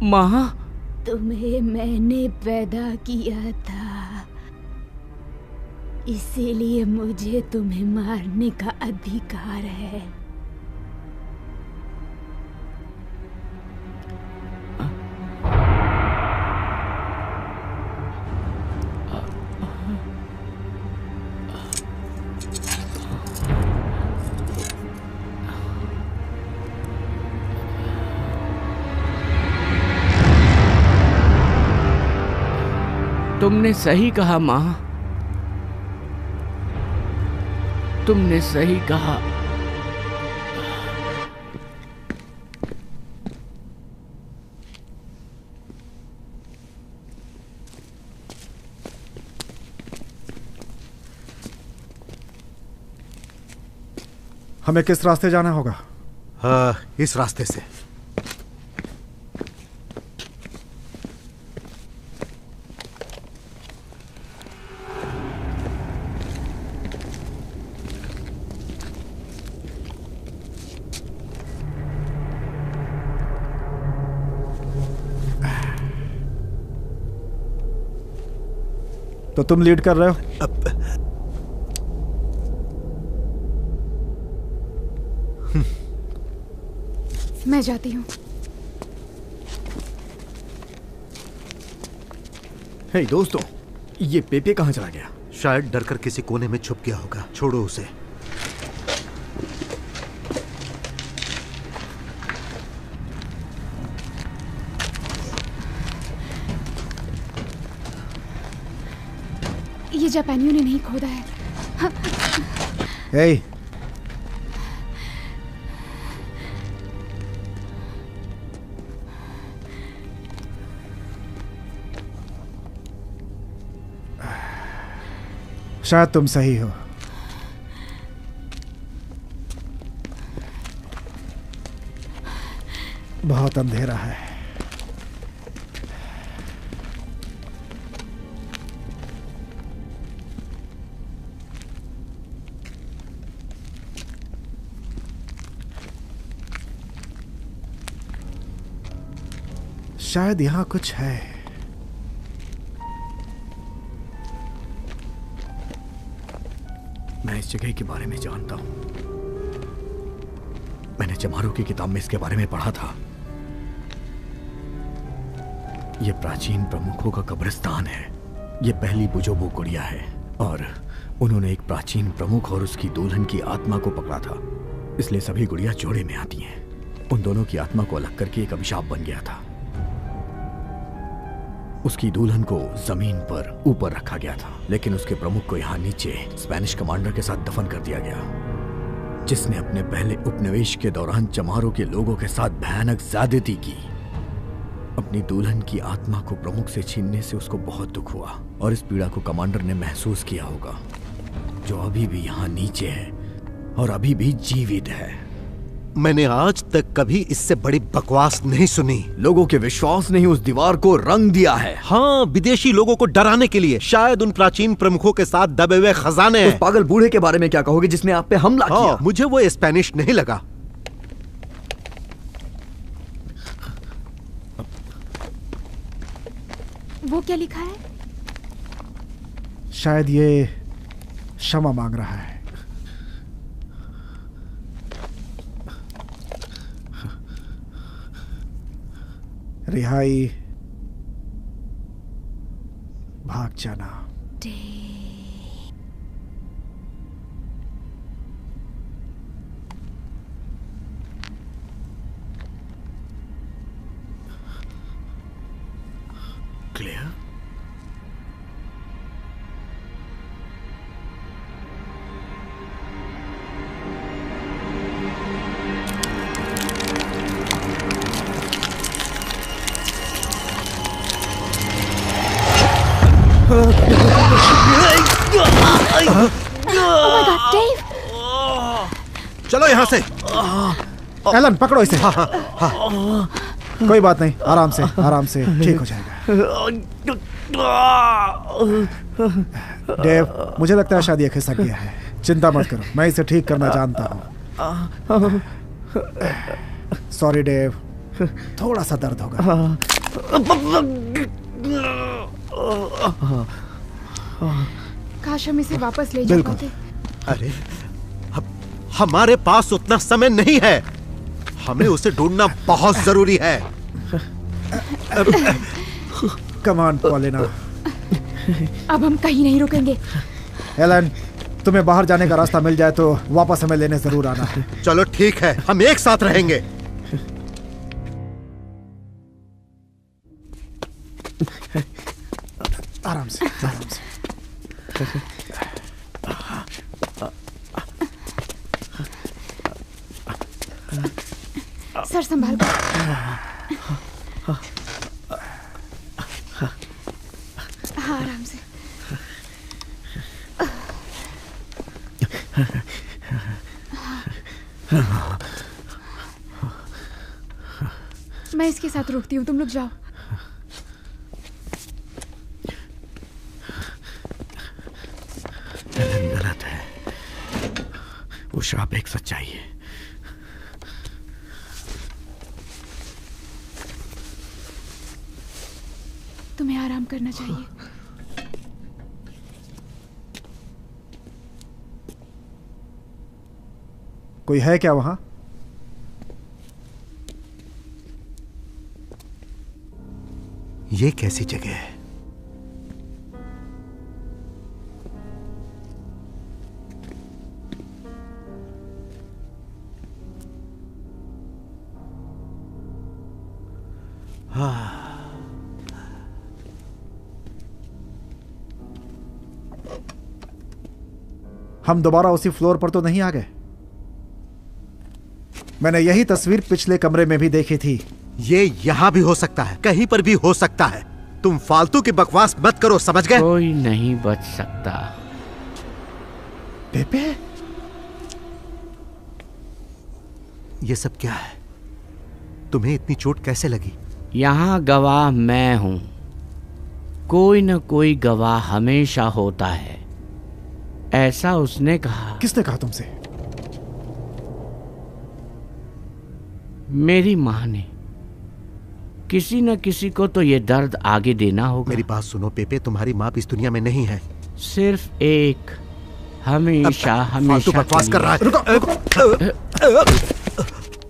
माँ, तुम्हें मैंने पैदा किया था, इसीलिए मुझे तुम्हें मारने का अधिकार है। तुमने सही कहा माँ, तुमने सही कहा। हमें किस रास्ते जाना होगा? इस रास्ते से। तो तुम लीड कर रहे हो? मैं जाती हूँ। हे दोस्तों, ये पेपे कहाँ चला गया? शायद डरकर किसी कोने में छुप गया होगा। छोड़ो उसे। ये जापानियों ने नहीं खोदा है। हे, शायद तुम सही हो। बहुत अंधेरा है। शायद यहां कुछ है। मैं इस जगह के बारे में जानता हूं। मैंने चमारू की किताब में इसके बारे में पढ़ा था। यह प्राचीन प्रमुखों का कब्रिस्तान है। यह पहली बुजोबो गुड़िया है और उन्होंने एक प्राचीन प्रमुख और उसकी दुल्हन की आत्मा को पकड़ा था। इसलिए सभी गुड़िया जोड़े में आती हैं। उन दोनों की आत्मा को अलग करके एक अभिशाप बन गया था। उसकी दुल्हन को जमीन पर ऊपर रखा गया था, लेकिन उसके प्रमुख को यहाँ नीचे स्पेनिश कमांडर के साथ दफन कर दिया गया, जिसने अपने पहले उपनिवेश के दौरान चमारो के लोगों के साथ भयानक ज्यादती की। अपनी दुल्हन की आत्मा को प्रमुख से छीनने से उसको बहुत दुख हुआ और इस पीड़ा को कमांडर ने महसूस किया होगा, जो अभी भी यहाँ नीचे है और अभी भी जीवित है। मैंने आज तक कभी इससे बड़ी बकवास नहीं सुनी। लोगों के विश्वास ने ही उस दीवार को रंग दिया है। हाँ, विदेशी लोगों को डराने के लिए। शायद उन प्राचीन प्रमुखों के साथ दबे हुए खजाने हैं। उस पागल बूढ़े के बारे में क्या कहोगे जिसने आप पे हमला किया? मुझे वो स्पेनिश नहीं लगा। वो क्या लिखा है? शायद ये क्षमा मांग रहा है। रिहाई, भाग जाना। Clear? Oh my God, Dave! चलो यहाँ से। एलन, पकड़ो इसे। कोई बात नहीं, आराम से ठीक हो जाएगा। डेव, मुझे लगता है शायद ये खिसक गया है। चिंता मत करो, मैं इसे ठीक करना जानता हूँ। सॉरी डेव, थोड़ा सा दर्द होगा। काश हम इसे वापस ले जा पाते। अरे हमारे पास उतना समय नहीं है, हमें उसे ढूंढना बहुत जरूरी है। Come on Paulina. अब हम कहीं नहीं रुकेंगे। एलन, तुम्हें बाहर जाने का रास्ता मिल जाए तो वापस हमें लेने जरूर आना। चलो ठीक है, हम एक साथ रहेंगे। आराम से। सर संभाल कर। हाँ, आराम से। मैं इसके साथ रुकती हूँ, तुम लोग जाओ। गलत है, वो श्राप एक सच्चाई है। तुम्हें आराम करना चाहिए। कोई है क्या वहां? ये कैसी जगह है? हम दोबारा उसी फ्लोर पर तो नहीं आ गए? मैंने यही तस्वीर पिछले कमरे में भी देखी थी। ये यहां भी हो सकता है, कहीं पर भी हो सकता है। तुम फालतू की बकवास मत करो, समझ गए? कोई नहीं बच सकता। पेपे, ये सब क्या है? तुम्हें इतनी चोट कैसे लगी? यहाँ गवाह मैं हूं। कोई न कोई गवाह हमेशा होता है, ऐसा उसने कहा। किसने कहा तुमसे? मेरी माँ ने। किसी न किसी को तो ये दर्द आगे देना होगा। मेरी बात सुनो पेपे, तुम्हारी माँ इस दुनिया में नहीं है। सिर्फ एक, हमेशा फालतू हमेशा बकवास कर रहा है। रुको।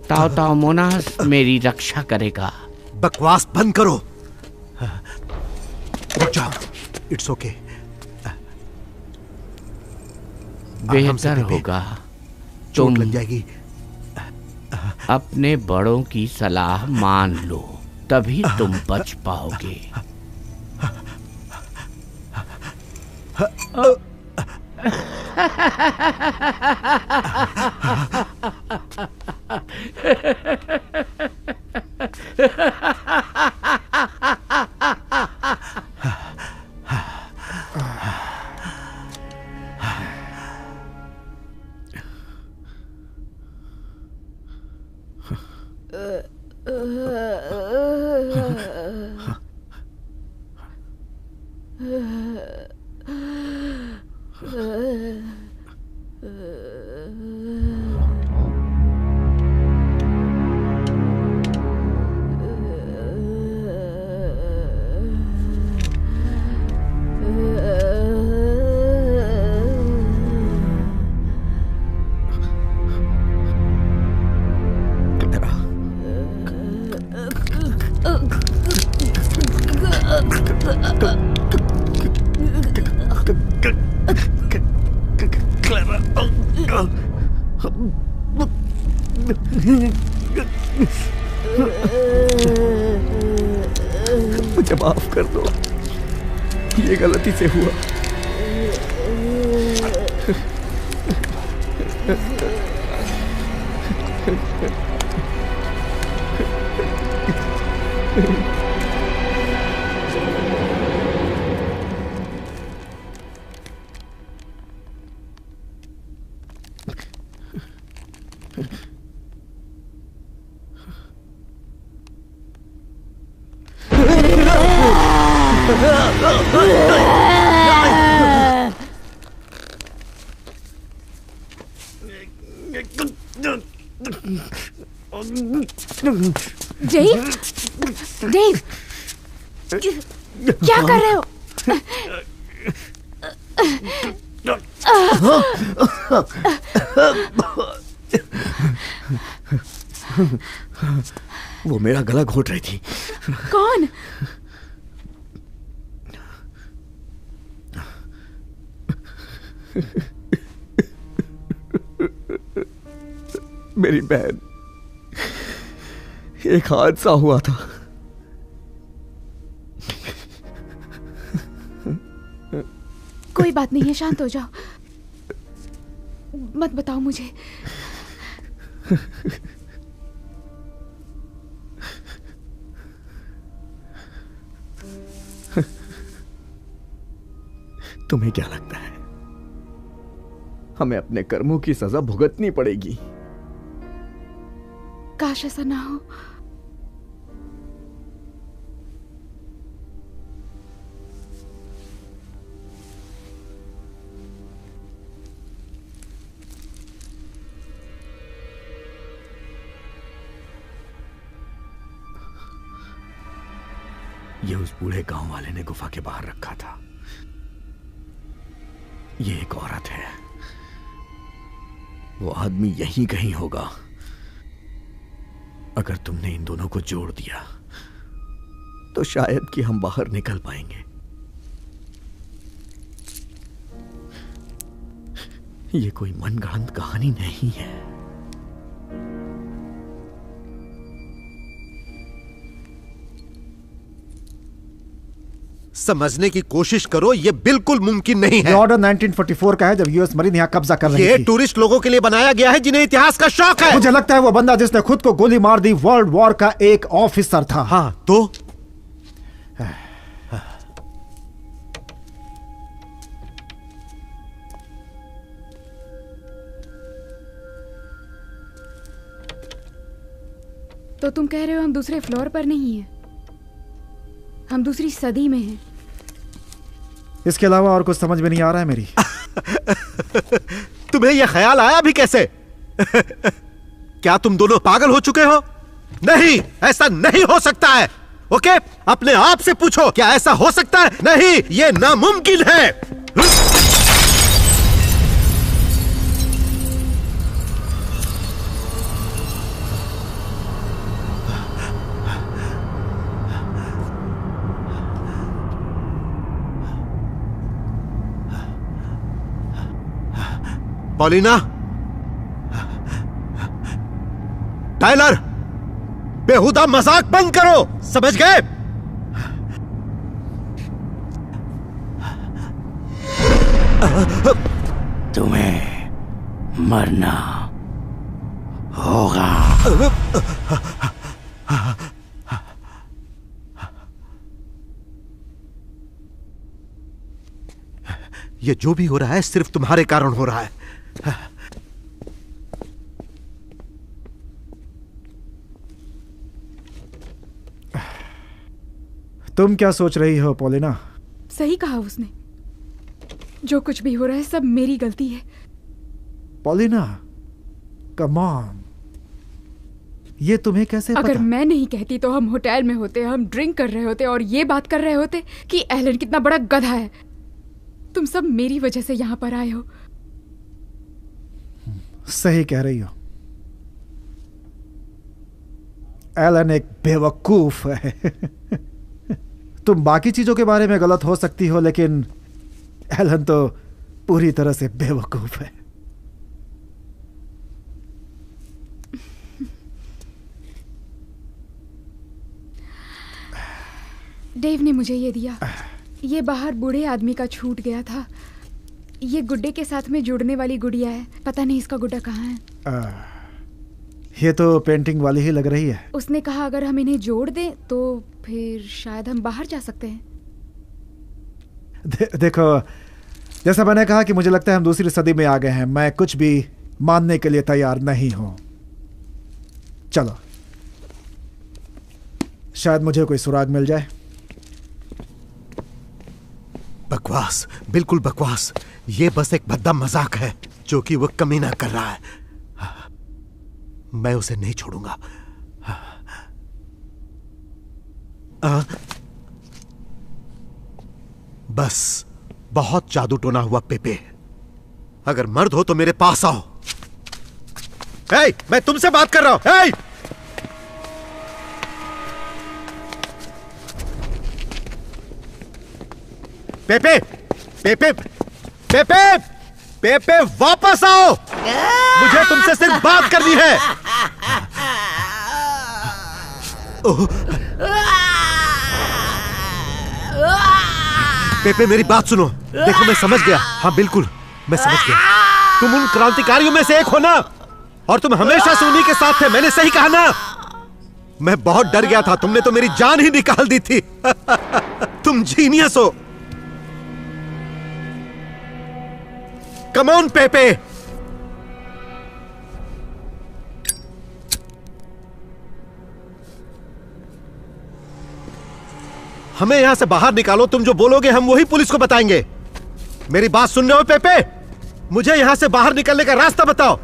ताओ ताओ मोनास मेरी रक्षा करेगा। बकवास बंद करो। रुक जाओ। It's okay. बेहतर होगा चोट लग जाएगी। अपने बड़ों की सलाह मान लो, तभी तुम बच पाओगे। मुझे माफ कर दो, ये गलती से हुआ। डेव, डेव, क्या कर रहे हो? वो मेरा गला घोट रही थी। कौन? मेरी बहन। एक हादसा हुआ था। कोई बात नहीं है, शांत हो जाओ, मत बताओ मुझे। तुम्हें क्या लगता है हमें अपने कर्मों की सजा भुगतनी पड़ेगी? काश ऐसा ना हो। ये उस बूढ़े गांव वाले ने गुफा के बाहर रखा था। ये एक औरत है। वो आदमी यहीं कहीं होगा। अगर तुमने इन दोनों को जोड़ दिया तो शायद कि हम बाहर निकल पाएंगे। ये कोई मनगढ़ंत कहानी नहीं है। समझने की कोशिश करो, ये बिल्कुल मुमकिन नहीं है। ये ऑर्डर 1944 का है, जब यूएस मरीन यहाँ कब्जा कर रही ये थी। टूरिस्ट लोगों के लिए बनाया गया है जिन्हें इतिहास का शौक है। मुझे लगता है वो बंदा जिसने खुद को गोली मार दी वर्ल्ड वॉर का एक ऑफिसर था। हाँ तो तो तुम कह रहे हो हम दूसरे फ्लोर पर नहीं हैं, हम दूसरी सदी में हैं। इसके अलावा और कुछ समझ में नहीं आ रहा है मेरी। तुम्हें यह ख्याल आया भी कैसे? क्या तुम दोनों पागल हो चुके हो? नहीं, ऐसा नहीं हो सकता है। ओके, अपने आप से पूछो, क्या ऐसा हो सकता है? नहीं, यह नामुमकिन है। पॉलिना, टाइलर, बेहुदा मजाक बंद करो, समझ गए? तुम्हें मरना होगा। ये जो भी हो रहा है सिर्फ तुम्हारे कारण हो रहा है। तुम क्या सोच रही हो पॉलिना? सही कहा उसने, जो कुछ भी हो रहा है सब मेरी गलती है। पॉलिना, कम ऑन, ये तुम्हें कैसे अगर पता? मैं नहीं कहती तो हम होटल में होते, हम ड्रिंक कर रहे होते और ये बात कर रहे होते कि एलन कितना बड़ा गधा है। तुम सब मेरी वजह से यहाँ पर आए हो। सही कह रही हो। एलन एक बेवकूफ है। तुम बाकी चीजों के बारे में गलत हो सकती हो, लेकिन एलन तो पूरी तरह से बेवकूफ है। डेव ने मुझे ये दिया। ये बाहर बूढ़े आदमी का छूट गया था। ये गुड्डे के साथ में जुड़ने वाली गुड़िया है। पता नहीं इसका गुड्डा कहाँ है। ये तो पेंटिंग वाली ही लग रही है। उसने कहा अगर हम इन्हें जोड़ दें तो फिर शायद हम बाहर जा सकते हैं। देखो, जैसा मैंने कहा कि मुझे लगता है हम दूसरी सदी में आ गए हैं। मैं कुछ भी मानने के लिए तैयार नहीं हूं। चलो, शायद मुझे कोई सुराग मिल जाए। बकवास, बिल्कुल बकवास। ये बस एक भद्दा मजाक है जो कि वो कमीना कर रहा है। मैं उसे नहीं छोड़ूंगा। बस बहुत जादू टोना हुआ पेपे। अगर मर्द हो तो मेरे पास आओ। हे, मैं तुमसे बात कर रहा हूं। हे! पेपे, पेपे, पेपे, पेपे, वापस आओ। मुझे तुमसे सिर्फ बात करनी है। पेपे, मेरी बात सुनो। देखो, मैं समझ गया। हाँ बिल्कुल, मैं समझ गया। तुम उन क्रांतिकारियों में से एक हो ना, और तुम हमेशा से उन्हीं के साथ थे। मैंने सही कहा ना? मैं बहुत डर गया था। तुमने तो मेरी जान ही निकाल दी थी। तुम जीनियस हो। Come on पेपे। हमें यहां से बाहर निकालो। तुम जो बोलोगे हम वही पुलिस को बताएंगे। मेरी बात सुन रहे हो पेपे? मुझे यहां से बाहर निकलने का रास्ता बताओ।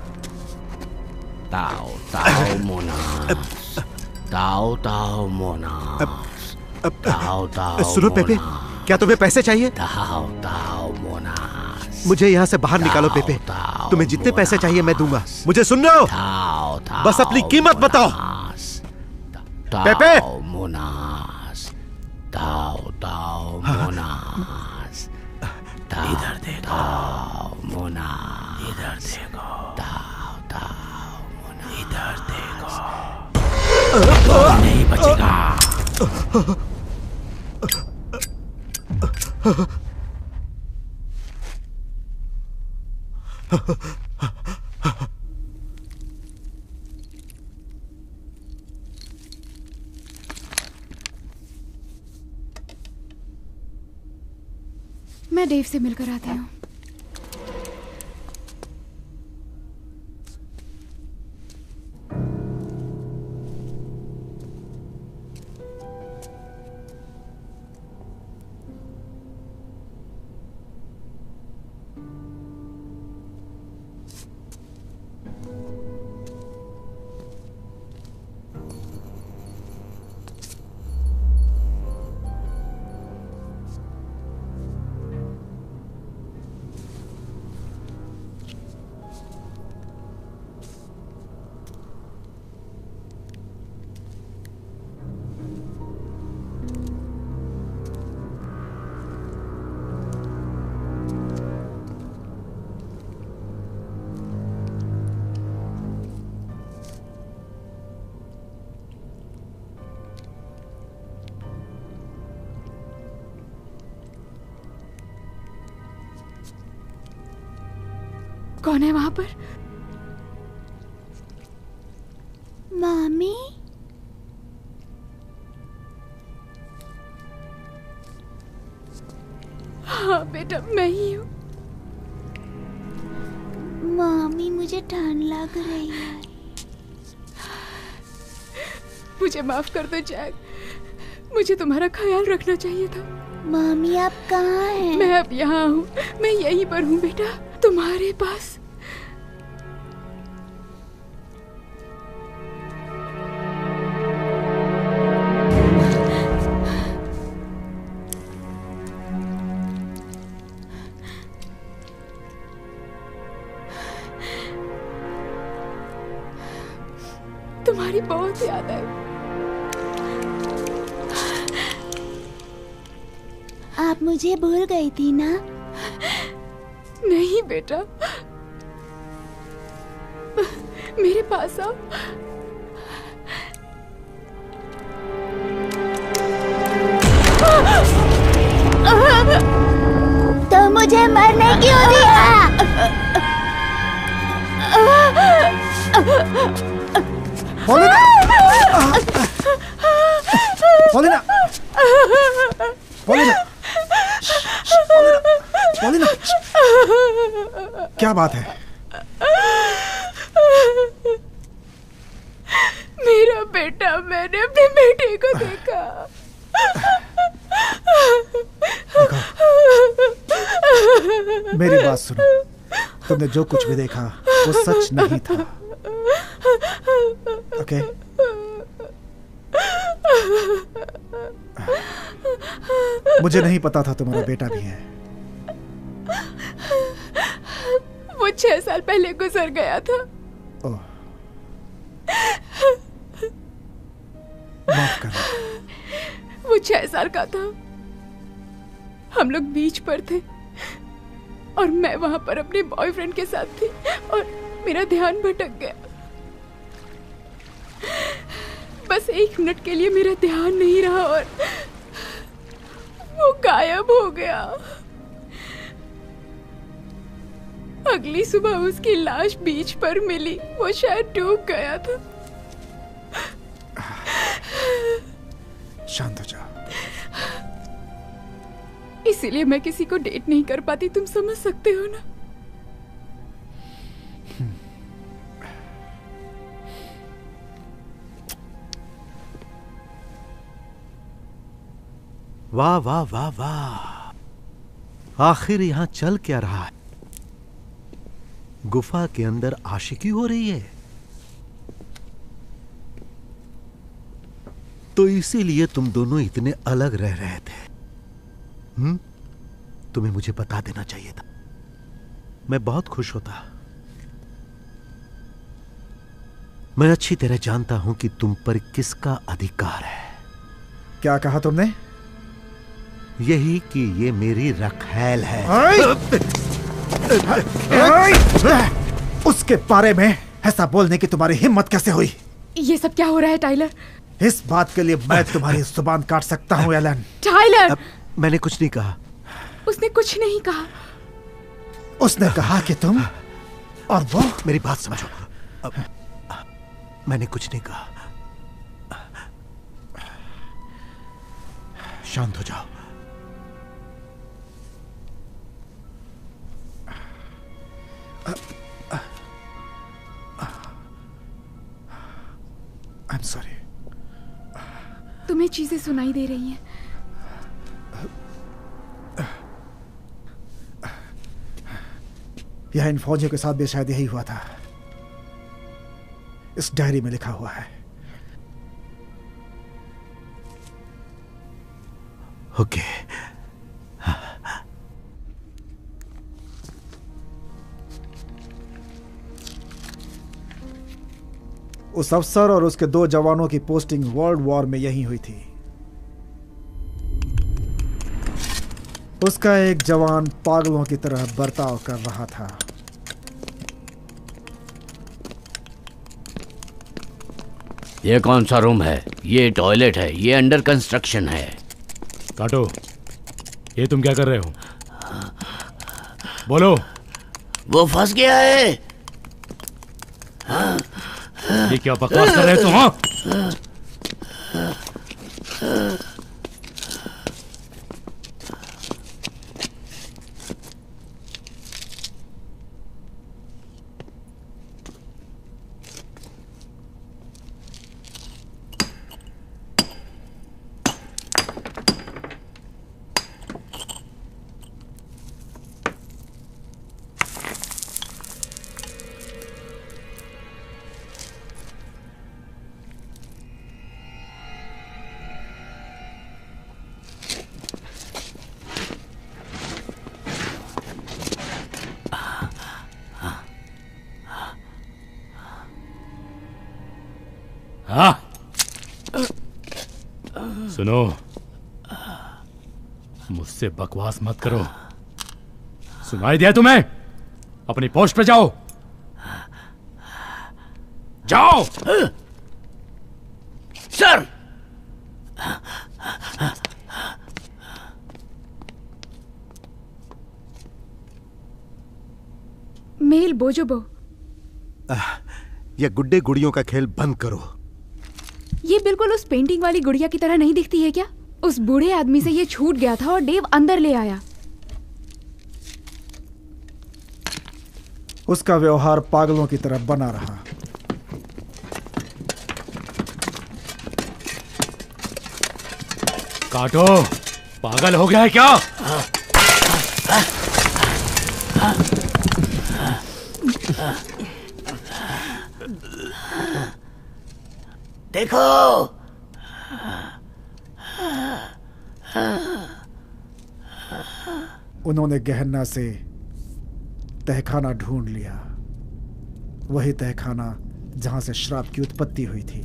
ताओ ताओ मोनास, ताओ ताओ मोनास, ताओ ताओ। सुनो पेपे, क्या तुम्हें पैसे चाहिए? ताओ ताओ मोनास। मुझे यहाँ से बाहर निकालो पेपे। तुम्हें जितने पैसे चाहिए मैं दूंगा। मुझे सुन रहे हो? बस अपनी कीमत बताओ पेपे। मोनास, ताओ ताओ मोनास, इधर देखो मोनास, इधर देखो, ताओ ताओ मोनास, इधर देखो। नहीं बचेगा। मैं डेव से मिलकर आती हूँ। कौन है वहां पर? मामी, हाँ बेटा, मैं ही हूँ। मामी मुझे ठंड लग रही है। मुझे माफ कर दो जैक। मुझे तुम्हारा ख्याल रखना चाहिए था। मामी आप कहाँ हैं? मैं अब यहाँ हूँ। मैं यहीं पर हूँ बेटा, तुम्हारे पास। तुम्हारी बहुत याद आई। आप मुझे भूल गई थी ना? नहीं बेटा, मेरे पास आओ। तो मुझे मरने क्यों दिया? पॉलिना! पॉलिना! पॉलिना! पॉलिना! क्या बात है? मेरा बेटा, मैंने अपने बेटे को देखा। मेरी बात सुनो, तुमने जो कुछ भी देखा वो सच नहीं था। ओके? मुझे नहीं पता था तुम्हारा बेटा भी है। वो 6 साल पहले गुजर गया था। ओह, माफ करना। वो 6 साल का था। हम लोग बीच पर थे और मैं वहां पर अपने बॉयफ्रेंड के साथ थी और मेरा ध्यान भटक गया। बस 1 मिनट के लिए मेरा ध्यान नहीं रहा और वो गायब हो गया। अगली सुबह उसकी लाश बीच पर मिली। वो शायद डूब गया था। शांत हो जाओ। इसीलिए मैं किसी को डेट नहीं कर पाती, तुम समझ सकते हो ना? वाह वाह वाह वाह, आखिर यहां चल क्या रहा है? गुफा के अंदर आशिकी हो रही है। तो इसीलिए तुम दोनों इतने अलग रह रहे थे। तुम्हें मुझे बता देना चाहिए था, मैं बहुत खुश होता। मैं अच्छी तरह जानता हूं कि तुम पर किसका अधिकार है। क्या कहा तुमने? यही कि ये मेरी रखैल है। उसके बारे में ऐसा बोलने की तुम्हारी हिम्मत कैसे हुई? ये सब क्या हो रहा है टाइलर? इस बात के लिए मैं तुम्हारी जुबान काट सकता हूँ एलन। टाइलर! मैंने कुछ नहीं कहा। उसने कुछ नहीं कहा। उसने कहा कि तुम और वो। मेरी बात समझो। मैंने कुछ नहीं कहा। शांत हो जाओ। I'm sorry. तुम्हें चीजें सुनाई दे रही हैं। यह इन फौजियों के साथ भी शायद यही हुआ था। इस डायरी में लिखा हुआ है। ओके। उस अफसर और उसके 2 जवानों की पोस्टिंग वर्ल्ड वॉर में यही हुई थी। उसका एक जवान पागलों की तरह बर्ताव कर रहा था। ये कौन सा रूम है? ये टॉयलेट है, ये अंडर कंस्ट्रक्शन है। काटो, ये तुम क्या कर रहे हो? बोलो। वो फंस गया है। ये क्या बकवास कर रहे हो तुम? हाँ? सुनो, मुझसे बकवास मत करो। सुनाई दिया तुम्हें? अपनी पोस्ट पे जाओ, जाओ। सर, मेल बोजोबो, ये गुड्डे गुड़ियों का खेल बंद करो। ये बिल्कुल उस पेंटिंग वाली गुड़िया की तरह नहीं दिखती है क्या? उस बूढ़े आदमी से ये छूट गया था और डेव अंदर ले आया। उसका व्यवहार पागलों की तरह बना रहा। काटो, पागल हो गया है क्या? देखो, उन्होंने गहना से तहखाना ढूंढ लिया, वही तहखाना जहां से श्राप की उत्पत्ति हुई थी।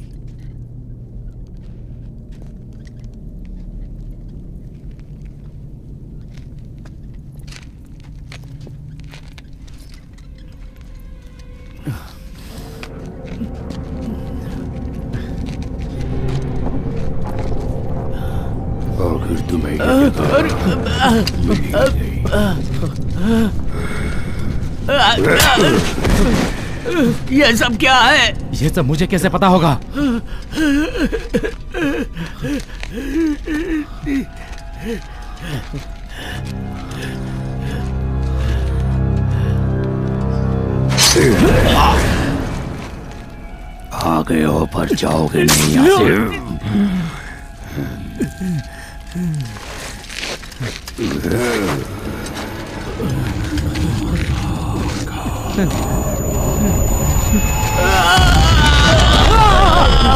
आखिर तुम्हें ये सब क्या है? ये सब मुझे कैसे पता होगा? आ गए हो पर जाओगे नहीं यहाँ से।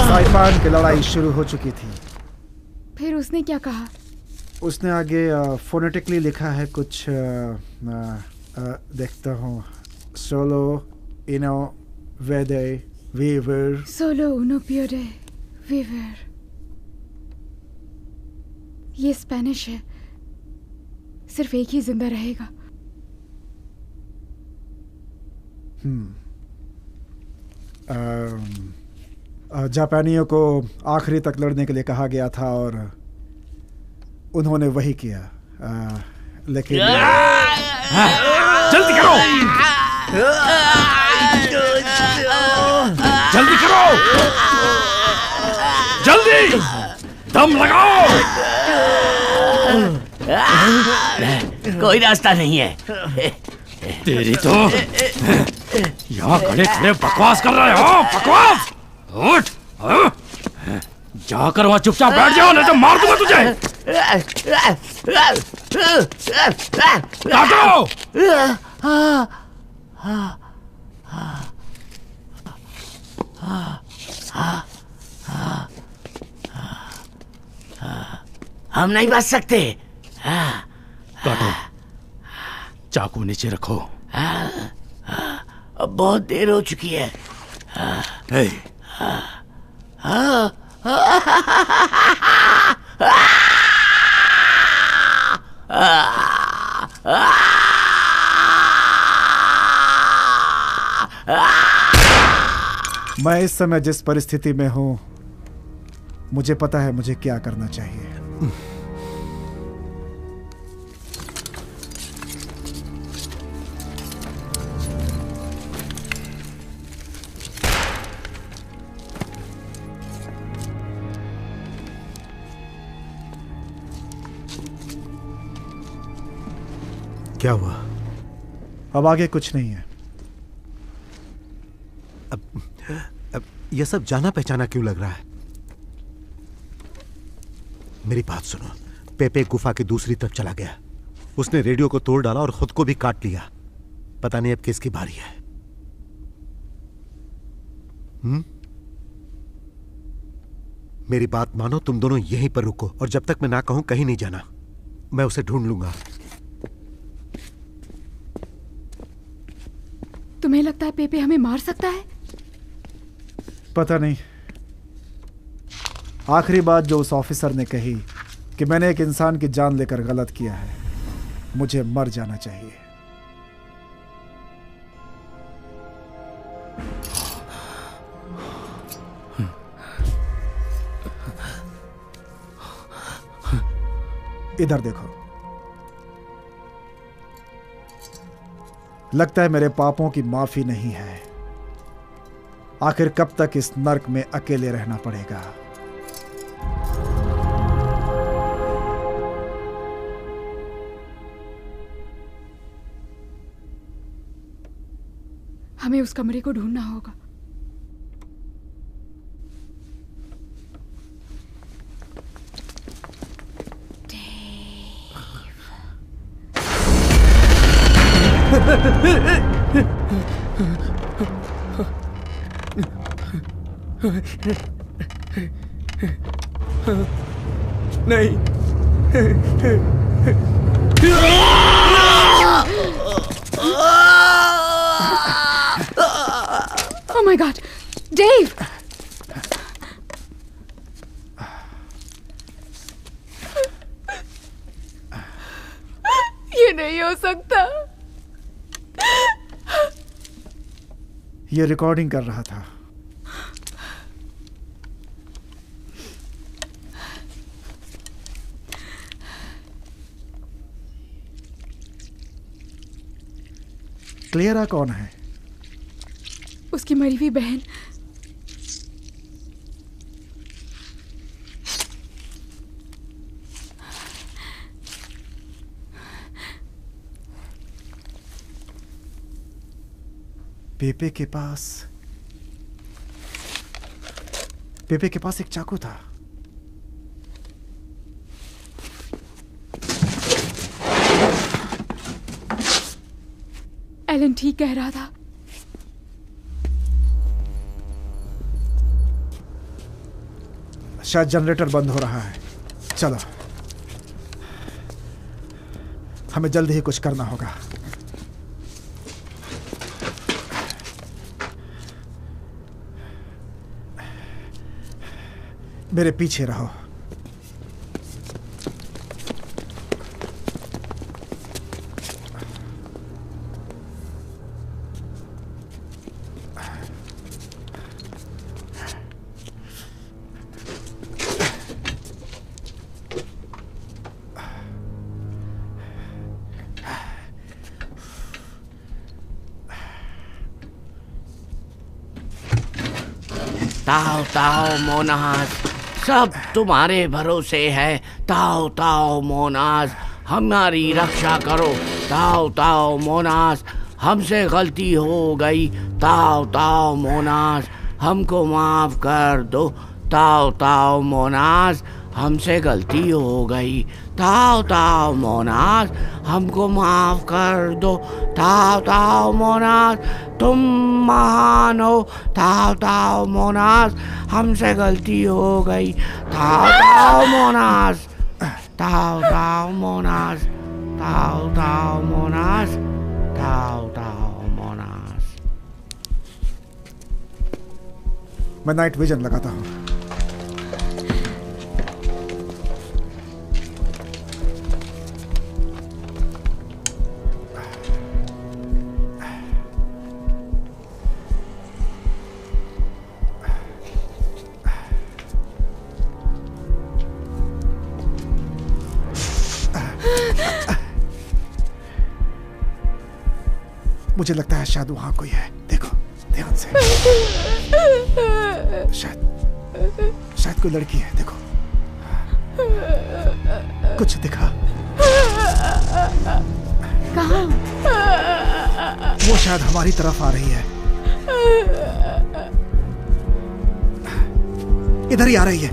साइपान की लड़ाई शुरू हो चुकी थी। फिर उसने क्या कहा? उसने आगे फोनेटिकली लिखा है कुछ, देखता हूँ। सोलो इनो वेदे वीवर, सोलो उनो प्योरे वीवर। ये स्पेनिश है। सिर्फ एक ही जिंदा रहेगा। जापानियों को आखिरी तक लड़ने के लिए कहा गया था और उन्होंने वही किया। लेकिन जल्दी करो, जल्दी करो, जल्दी दम लगाओ। कोई रास्ता नहीं है। तेरी तो यहाँ खड़े खड़े बकवास कर रहे हो, बकवास। उठ, जाकर वहाँ चुपचाप बैठ जाओ, नहीं तो मार दूंगा तुझे। काटो। हम नहीं बच सकते। काटो, चाकू नीचे रखो। अब बहुत देर हो चुकी है। हे, मैं इस समय जिस परिस्थिति में हूं, मुझे पता है मुझे क्या करना चाहिए। क्या हुआ? अब आगे कुछ नहीं है। अब यह सब जाना पहचाना क्यों लग रहा है? मेरी बात सुनो। पेपे गुफा की दूसरी तरफ चला गया। उसने रेडियो को तोड़ डाला और खुद को भी काट लिया। पता नहीं अब किसकी बारी है। मेरी बात मानो, तुम दोनों यहीं पर रुको और जब तक मैं ना कहूं कहीं नहीं जाना। मैं उसे ढूंढ लूंगा। तुम्हें लगता है पेपे हमें मार सकता है? पता नहीं। आखिरी बात जो उस ऑफिसर ने कही कि मैंने एक इंसान की जान लेकर गलत किया है। मुझे मर जाना चाहिए। इधर देखो, लगता है मेरे पापों की माफी नहीं है। आखिर कब तक इस नर्क में अकेले रहना पड़ेगा? हमें उस कमरे को ढूंढना होगा। नहीं। Oh my God, Dave! ये नहीं हो सकता। ये रिकॉर्डिंग कर रहा था। क्लियरा कौन है? उसकी मरी हुई बहन। पेपे के पास एक चाकू था। एलन ठीक कह रहा था। शायद जनरेटर बंद हो रहा है। चलो, हमें जल्दी ही कुछ करना होगा। मेरे पीछे रहो। ताओ ताओ मोनाज, सब तुम्हारे भरोसे है। ताओ ताओ मोनाज, हमारी रक्षा करो। ताओ ताओ मोनाज, हमसे गलती हो गई। ताओ ताओ मोनाज, हमको माफ कर दो। ताओ ताओ मोनाज, हमसे गलती हो गई। ताओ ताओ मोनाज, हमको माफ कर दो। ताओ ताओ मोनाज, तुम महान हो। ताओ ताओ मोनाज, हमसे गलती हो गई। ताओ ताओ मोनाज, ताओ ताओ मोनाज, ताओ ताओ मोनाज, ताओ ताओ मोनाज। मैं नाइट विजन लगाता हूँ। मुझे लगता है शायद वहां कोई है। देखो ध्यान से। शायद कोई लड़की है। देखो, कुछ दिखा। कहाँ? वो शायद हमारी तरफ आ रही है। इधर ही आ रही है।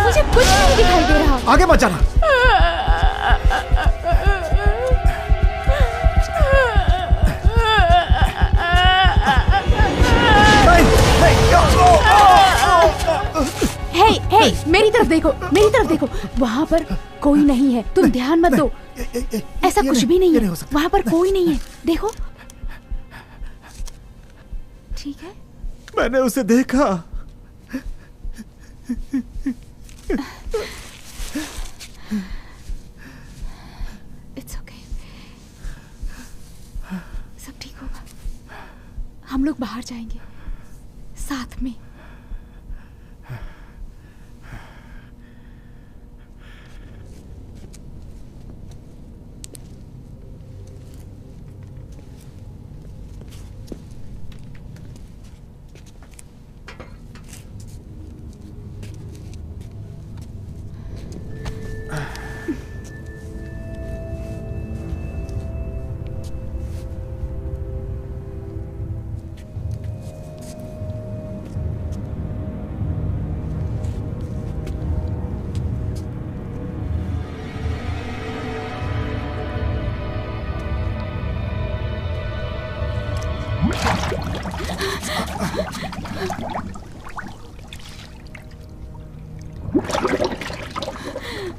मुझे कुछ नहीं दिखाई दे रहा। आगे मत जाना। हे, मेरी तरफ देखो, मेरी तरफ देखो। वहाँ पर कोई नहीं है। तुम ध्यान मत दो। ऐसा कुछ भी नहीं है। वहाँ पर कोई नहीं है। देखो, ठीक है। मैंने उसे देखा। इट्स ओके, सब ठीक होगा। हम लोग बाहर जाएंगे साथ में।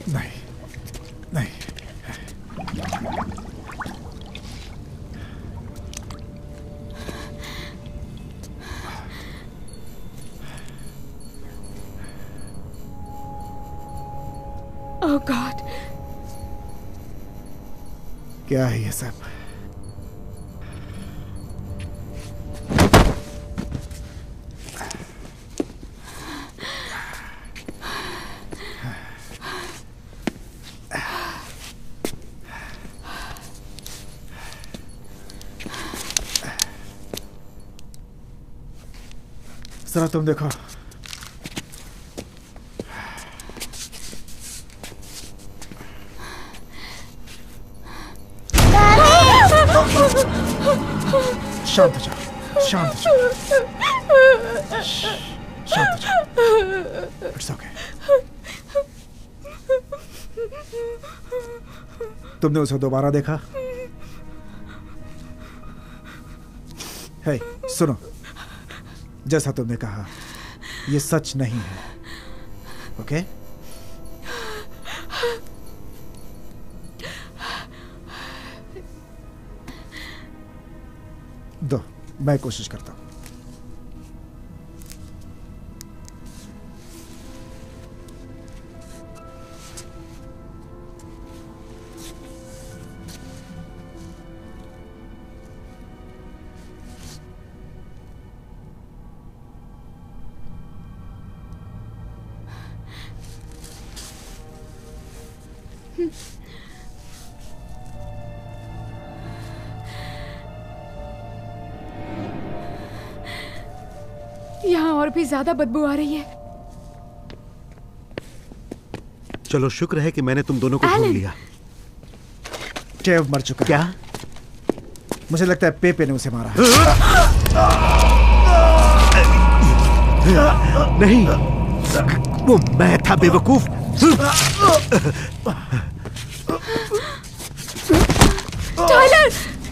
नहीं नहीं, ओह गॉड, क्या है ये सब? जरा तुम देखो, शांत हो जाओ, शांत हो जाओ, शांत हो जाओ। It's okay. तुमने उसे दोबारा देखा? हे, सुनो, जैसा तुमने कहा, ये सच नहीं है, ओके? दो, मैं कोशिश करता हूं। यहाँ और भी ज्यादा बदबू आ रही है। चलो, शुक्र है कि मैंने तुम दोनों को ढूंढ लिया। डेव मर चुका। क्या? मुझे लगता है पेपे ने उसे मारा है। नहीं, वो मैं था, बेवकूफ। टाइलर,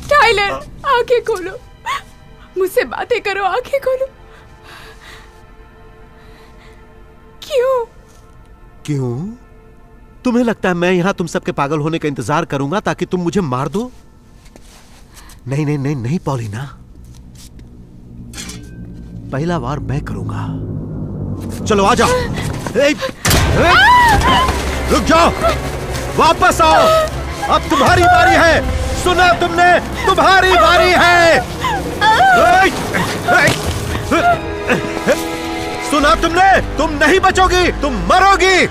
टाइलर, आंखें खोलो, मुझसे बातें करो, आंखें खोलो। क्यों? क्यों? तुम्हें लगता है मैं यहां तुम सबके पागल होने का इंतजार करूंगा ताकि तुम मुझे मार दो? नहीं नहीं नहीं नहीं पॉलिना, पहला वार मैं करूंगा। चलो आ जाओ। रुक जाओ, वापस आओ, अब तुम्हारी बारी है। सुना तुमने? तुम्हारी बारी है। सुना तुमने? तुम नहीं बचोगी, तुम मरोगी।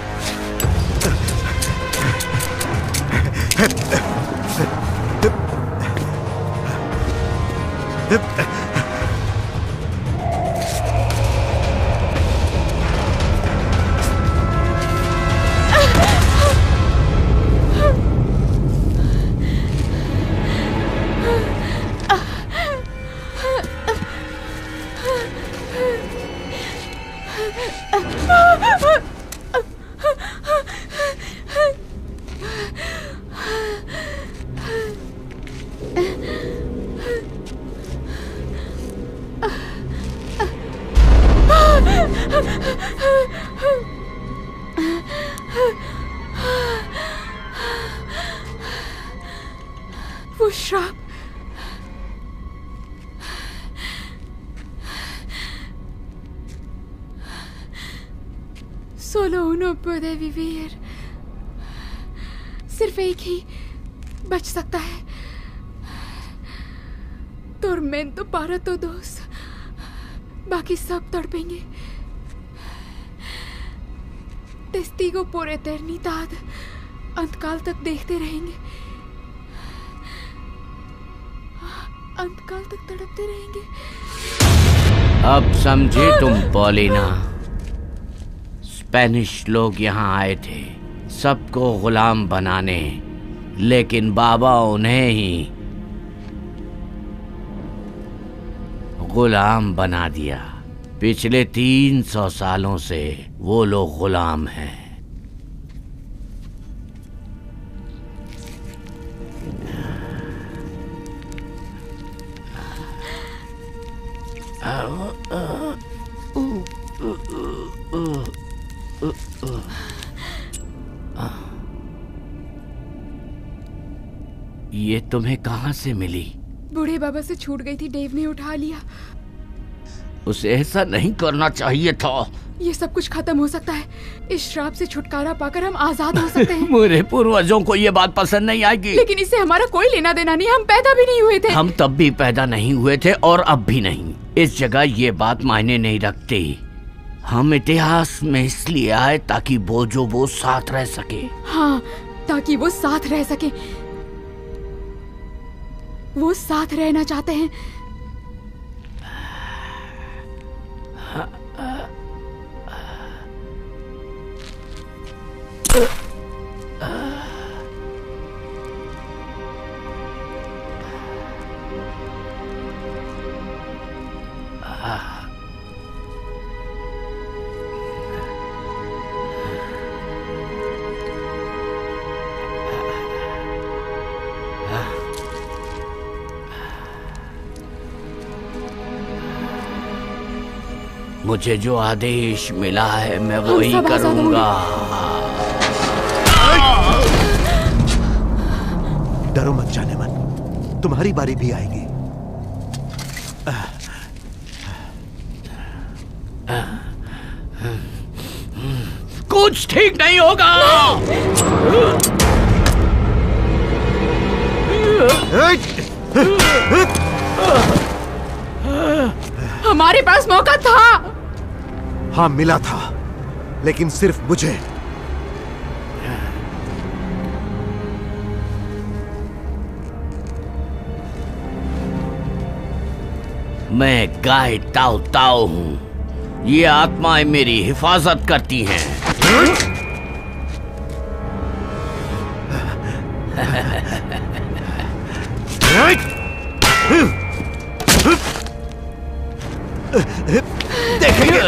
वो श्राप, solo uno puede vivir, सिर्फ एक ही बच सकता है। tormento para todos, बाकी सब तड़पेंगे। टेस्टिगो por eternidad, अंतकाल तक देखते रहेंगे, अंतकाल तक तड़पते रहेंगे। अब समझे तुम पॉलिना? स्पेनिश लोग यहाँ आए थे सबको गुलाम बनाने, लेकिन बाबा उन्हें ही गुलाम बना दिया। पिछले 300 सालों से वो लोग गुलाम हैं। ये तुम्हें कहाँ से मिली? बूढ़े बाबा से छूट गई थी, डेव ने उठा लिया। उसे ऐसा नहीं करना चाहिए था। ये सब कुछ खत्म हो सकता है। इस श्राप से छुटकारा पाकर हम आजाद हो सकते हैं। मेरे पूर्वजों को ये बात पसंद नहीं आएगी। लेकिन इससे हमारा कोई लेना देना नहीं, हम पैदा भी नहीं हुए थे। हम तब भी पैदा नहीं हुए थे और अब भी नहीं। इस जगह ये बात मायने नहीं रखती। हम इतिहास में इसलिए आए ताकि वो साथ रह सके। हाँ, ताकि वो साथ रह सके। वो साथ रहना चाहते हैं। मुझे जो आदेश मिला है मैं वही करूंगा। डरो मत जाने मन, तुम्हारी बारी भी आएगी। कुछ ठीक नहीं होगा। हमारे पास मौका था। हाँ मिला था, लेकिन सिर्फ मुझे। मैं गाय ताऊ ताऊ हूँ। ये आत्माएं मेरी हिफाजत करती हैं। देखेंगे।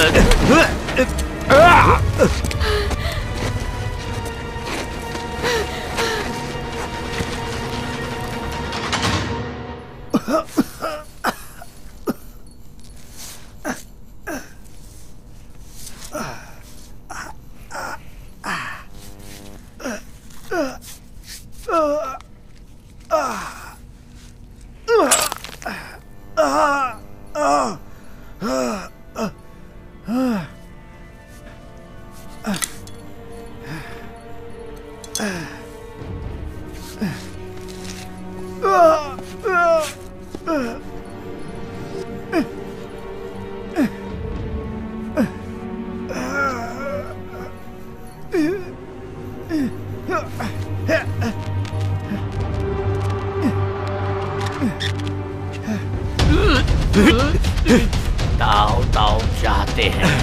ताऊ ताऊ चाहते हैं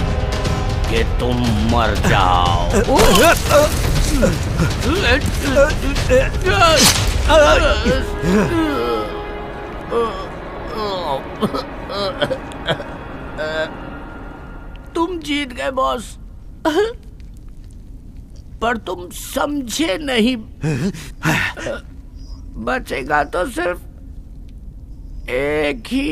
कि तुम मर जाओ। तुम जीत गए बॉस, पर तुम समझे नहीं। बचेगा तो सिर्फ एक ही।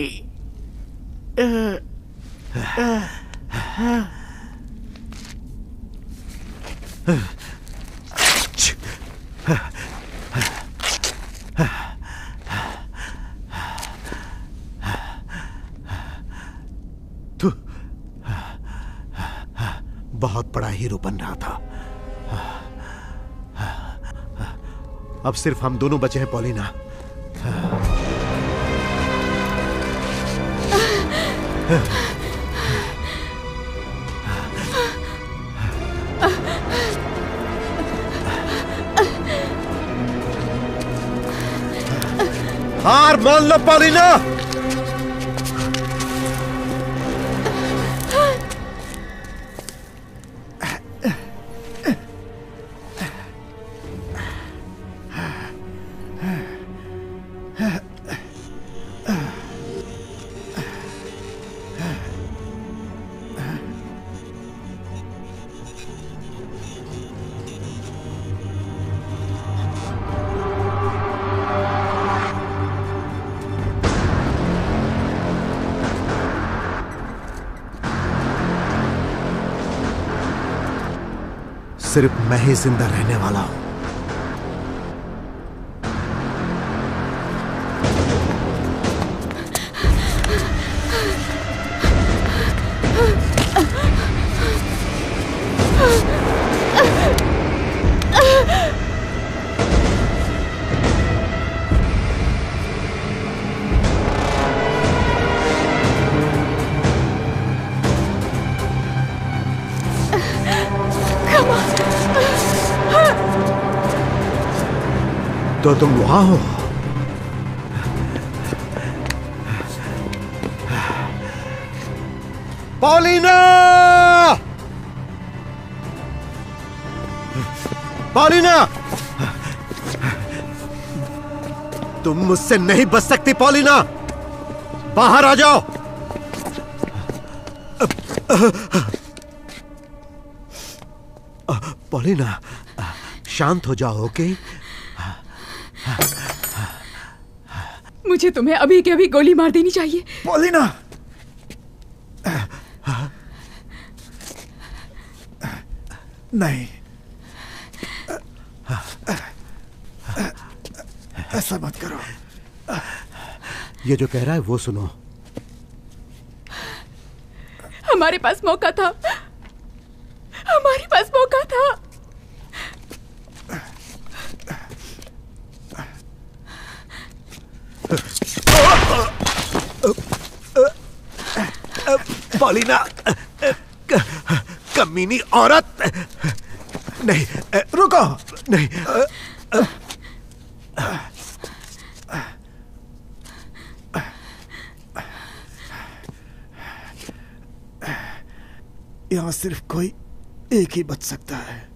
तू बहुत बड़ा हीरो बन रहा था, अब सिर्फ हम दोनों बचे हैं पॉलिना। हार मान लो पॉलिना। सिर्फ मैं ही जिंदा रहने वाला हूं। तो तुम वहां हो? पॉलिना! पॉलिना! तुम मुझसे नहीं बच सकती पॉलिना। बाहर आ जाओ। पॉलिना, शांत हो जाओ, ओके? मुझे तुम्हें अभी के अभी गोली मार देनी चाहिए। पॉलिना! नहीं, ऐसा मत करो। ये जो कह रहा है वो सुनो। हमारे पास मौका था, हमारे पास मौका था। पॉलिना, कमीनी औरत! नहीं, रुको। नहीं। यहां सिर्फ कोई एक ही बच सकता है।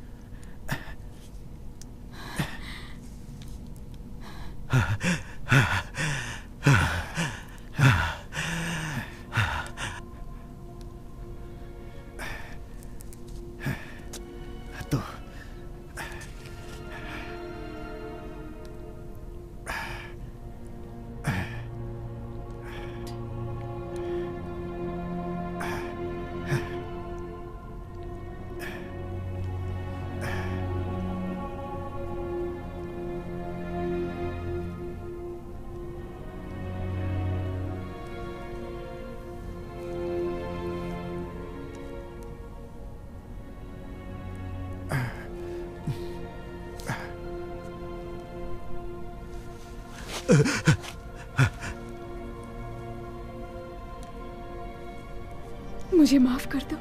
मुझे माफ कर दो।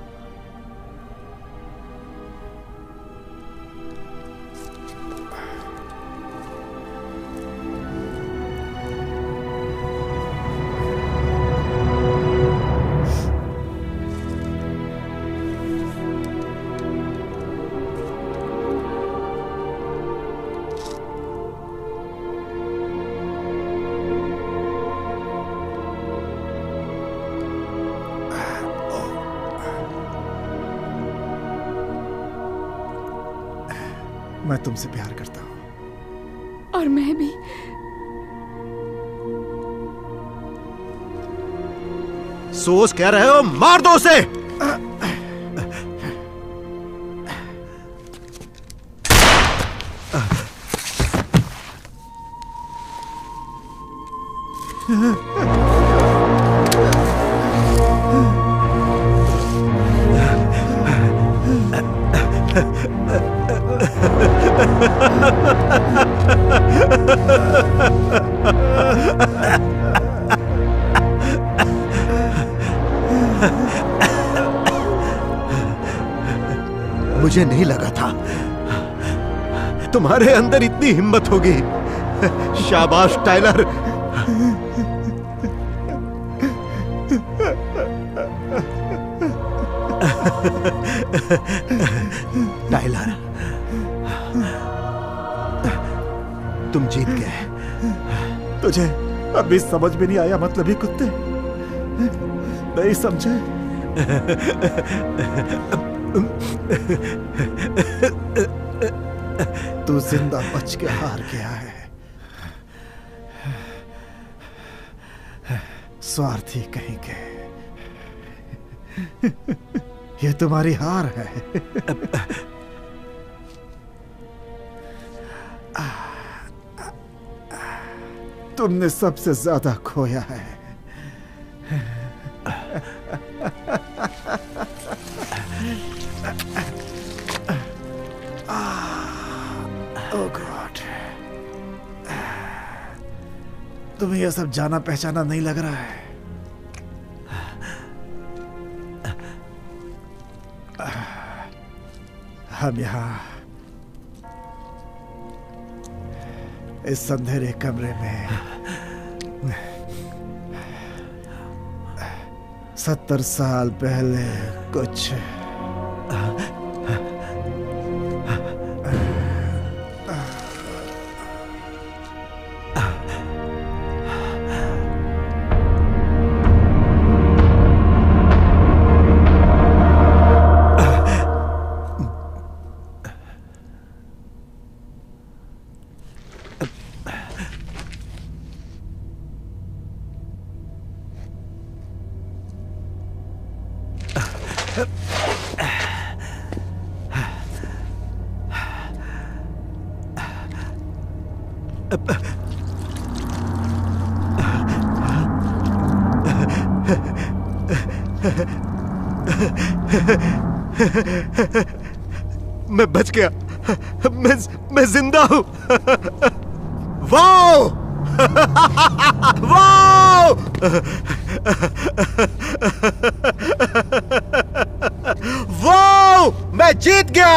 मैं तुमसे प्यार करता हूं। और मैं भी। सोच कह रहे हो? मार दो उसे। मुझे नहीं लगा था तुम्हारे अंदर इतनी हिम्मत होगी। शाबाश टाइलर। टाइलर, तुम जीत गए। तुझे अभी समझ में नहीं आया मतलबी कुत्ते? नहीं समझे? तू जिंदा बच के हार गया है। स्वार्थी कहीं के। ये तुम्हारी हार है। तुमने सबसे ज्यादा खोया है। ओह गॉड, तुम्हें यह सब जाना पहचाना नहीं लग रहा है? हम यहाँ इस अंधेरे कमरे में 70 साल पहले कुछ मैं बच गया। मैं जिंदा हूं। वाओ! वाओ! वाओ! मैं जीत गया।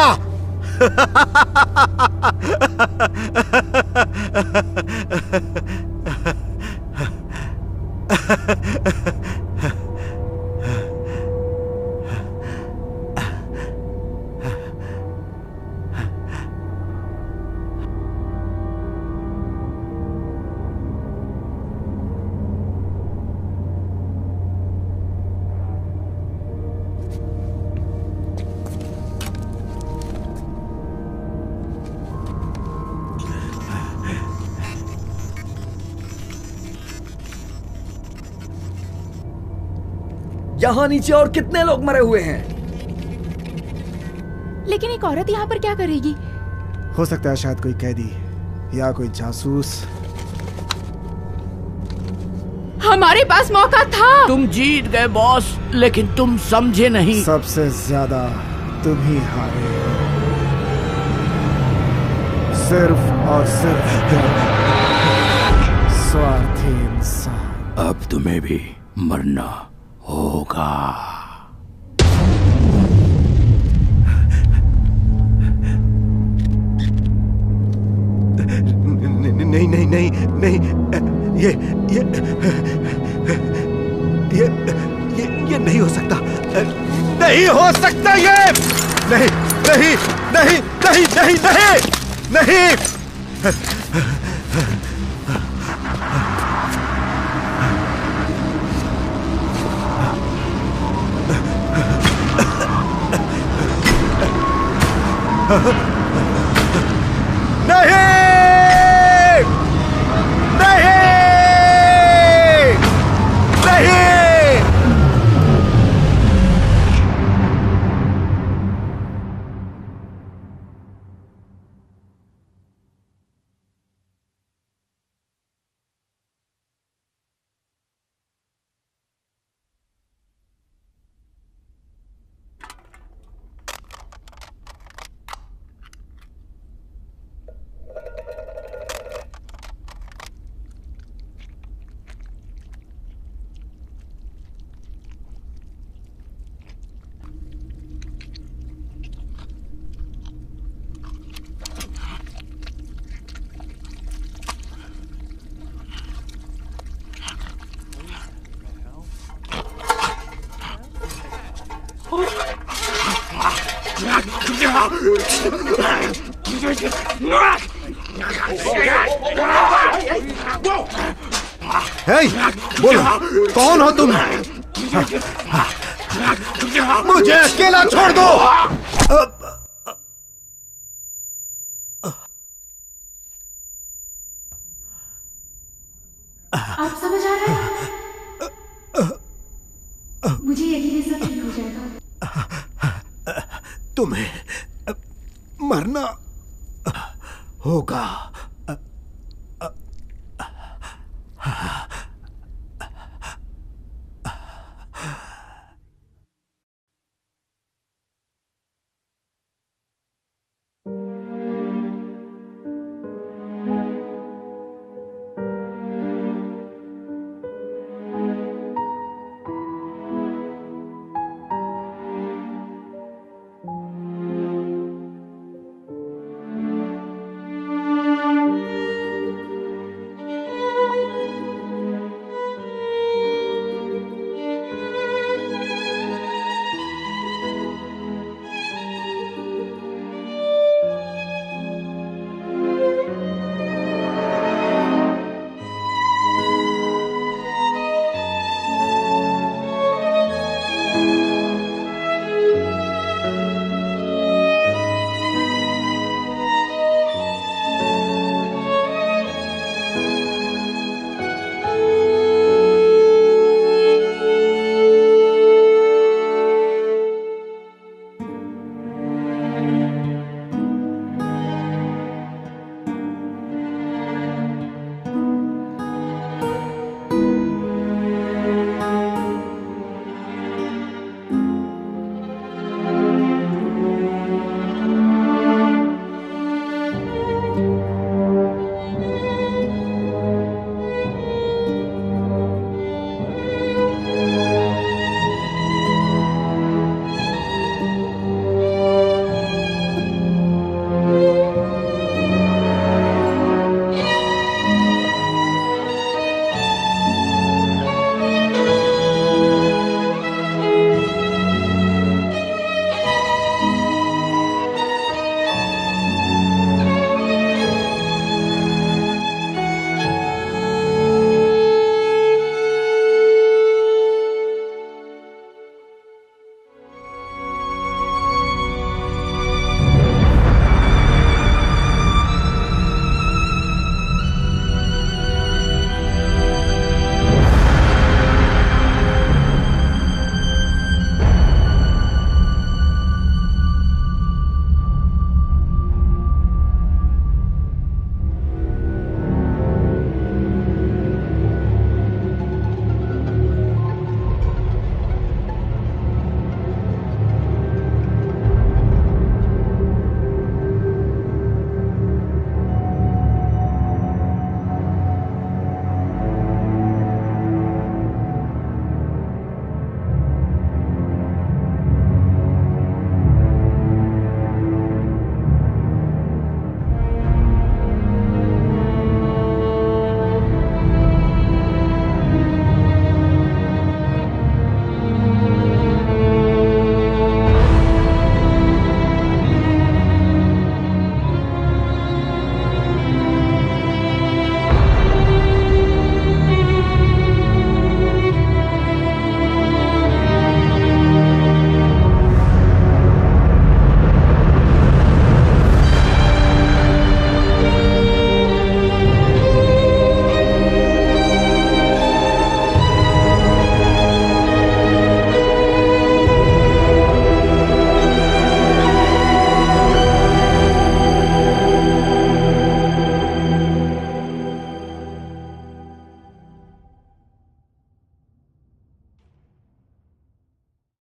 यहाँ नीचे और कितने लोग मरे हुए हैं? लेकिन एक औरत यहाँ पर क्या करेगी? हो सकता है शायद कोई कैदी या कोई जासूस। हमारे पास मौका था। तुम जीत गए बॉस, लेकिन तुम समझे नहीं। सबसे ज्यादा तुम ही हारे हो। सिर्फ और सिर्फ स्वार्थी इंसान। अब तुम्हें भी मरना होगा। नहीं नहीं नहीं नहीं, ये नहीं हो सकता। नहीं हो सकता ये। नहीं नहीं नहीं नहीं नहीं नहीं नहीं। नहीं नहीं नहीं। हे, बोलो कौन हो तुम? मुझे अकेला छोड़ दो। आप समझ आ रहे हैं? मुझे यकीन है सब ठीक हो जाएगा। तुम्हें मरना होगा।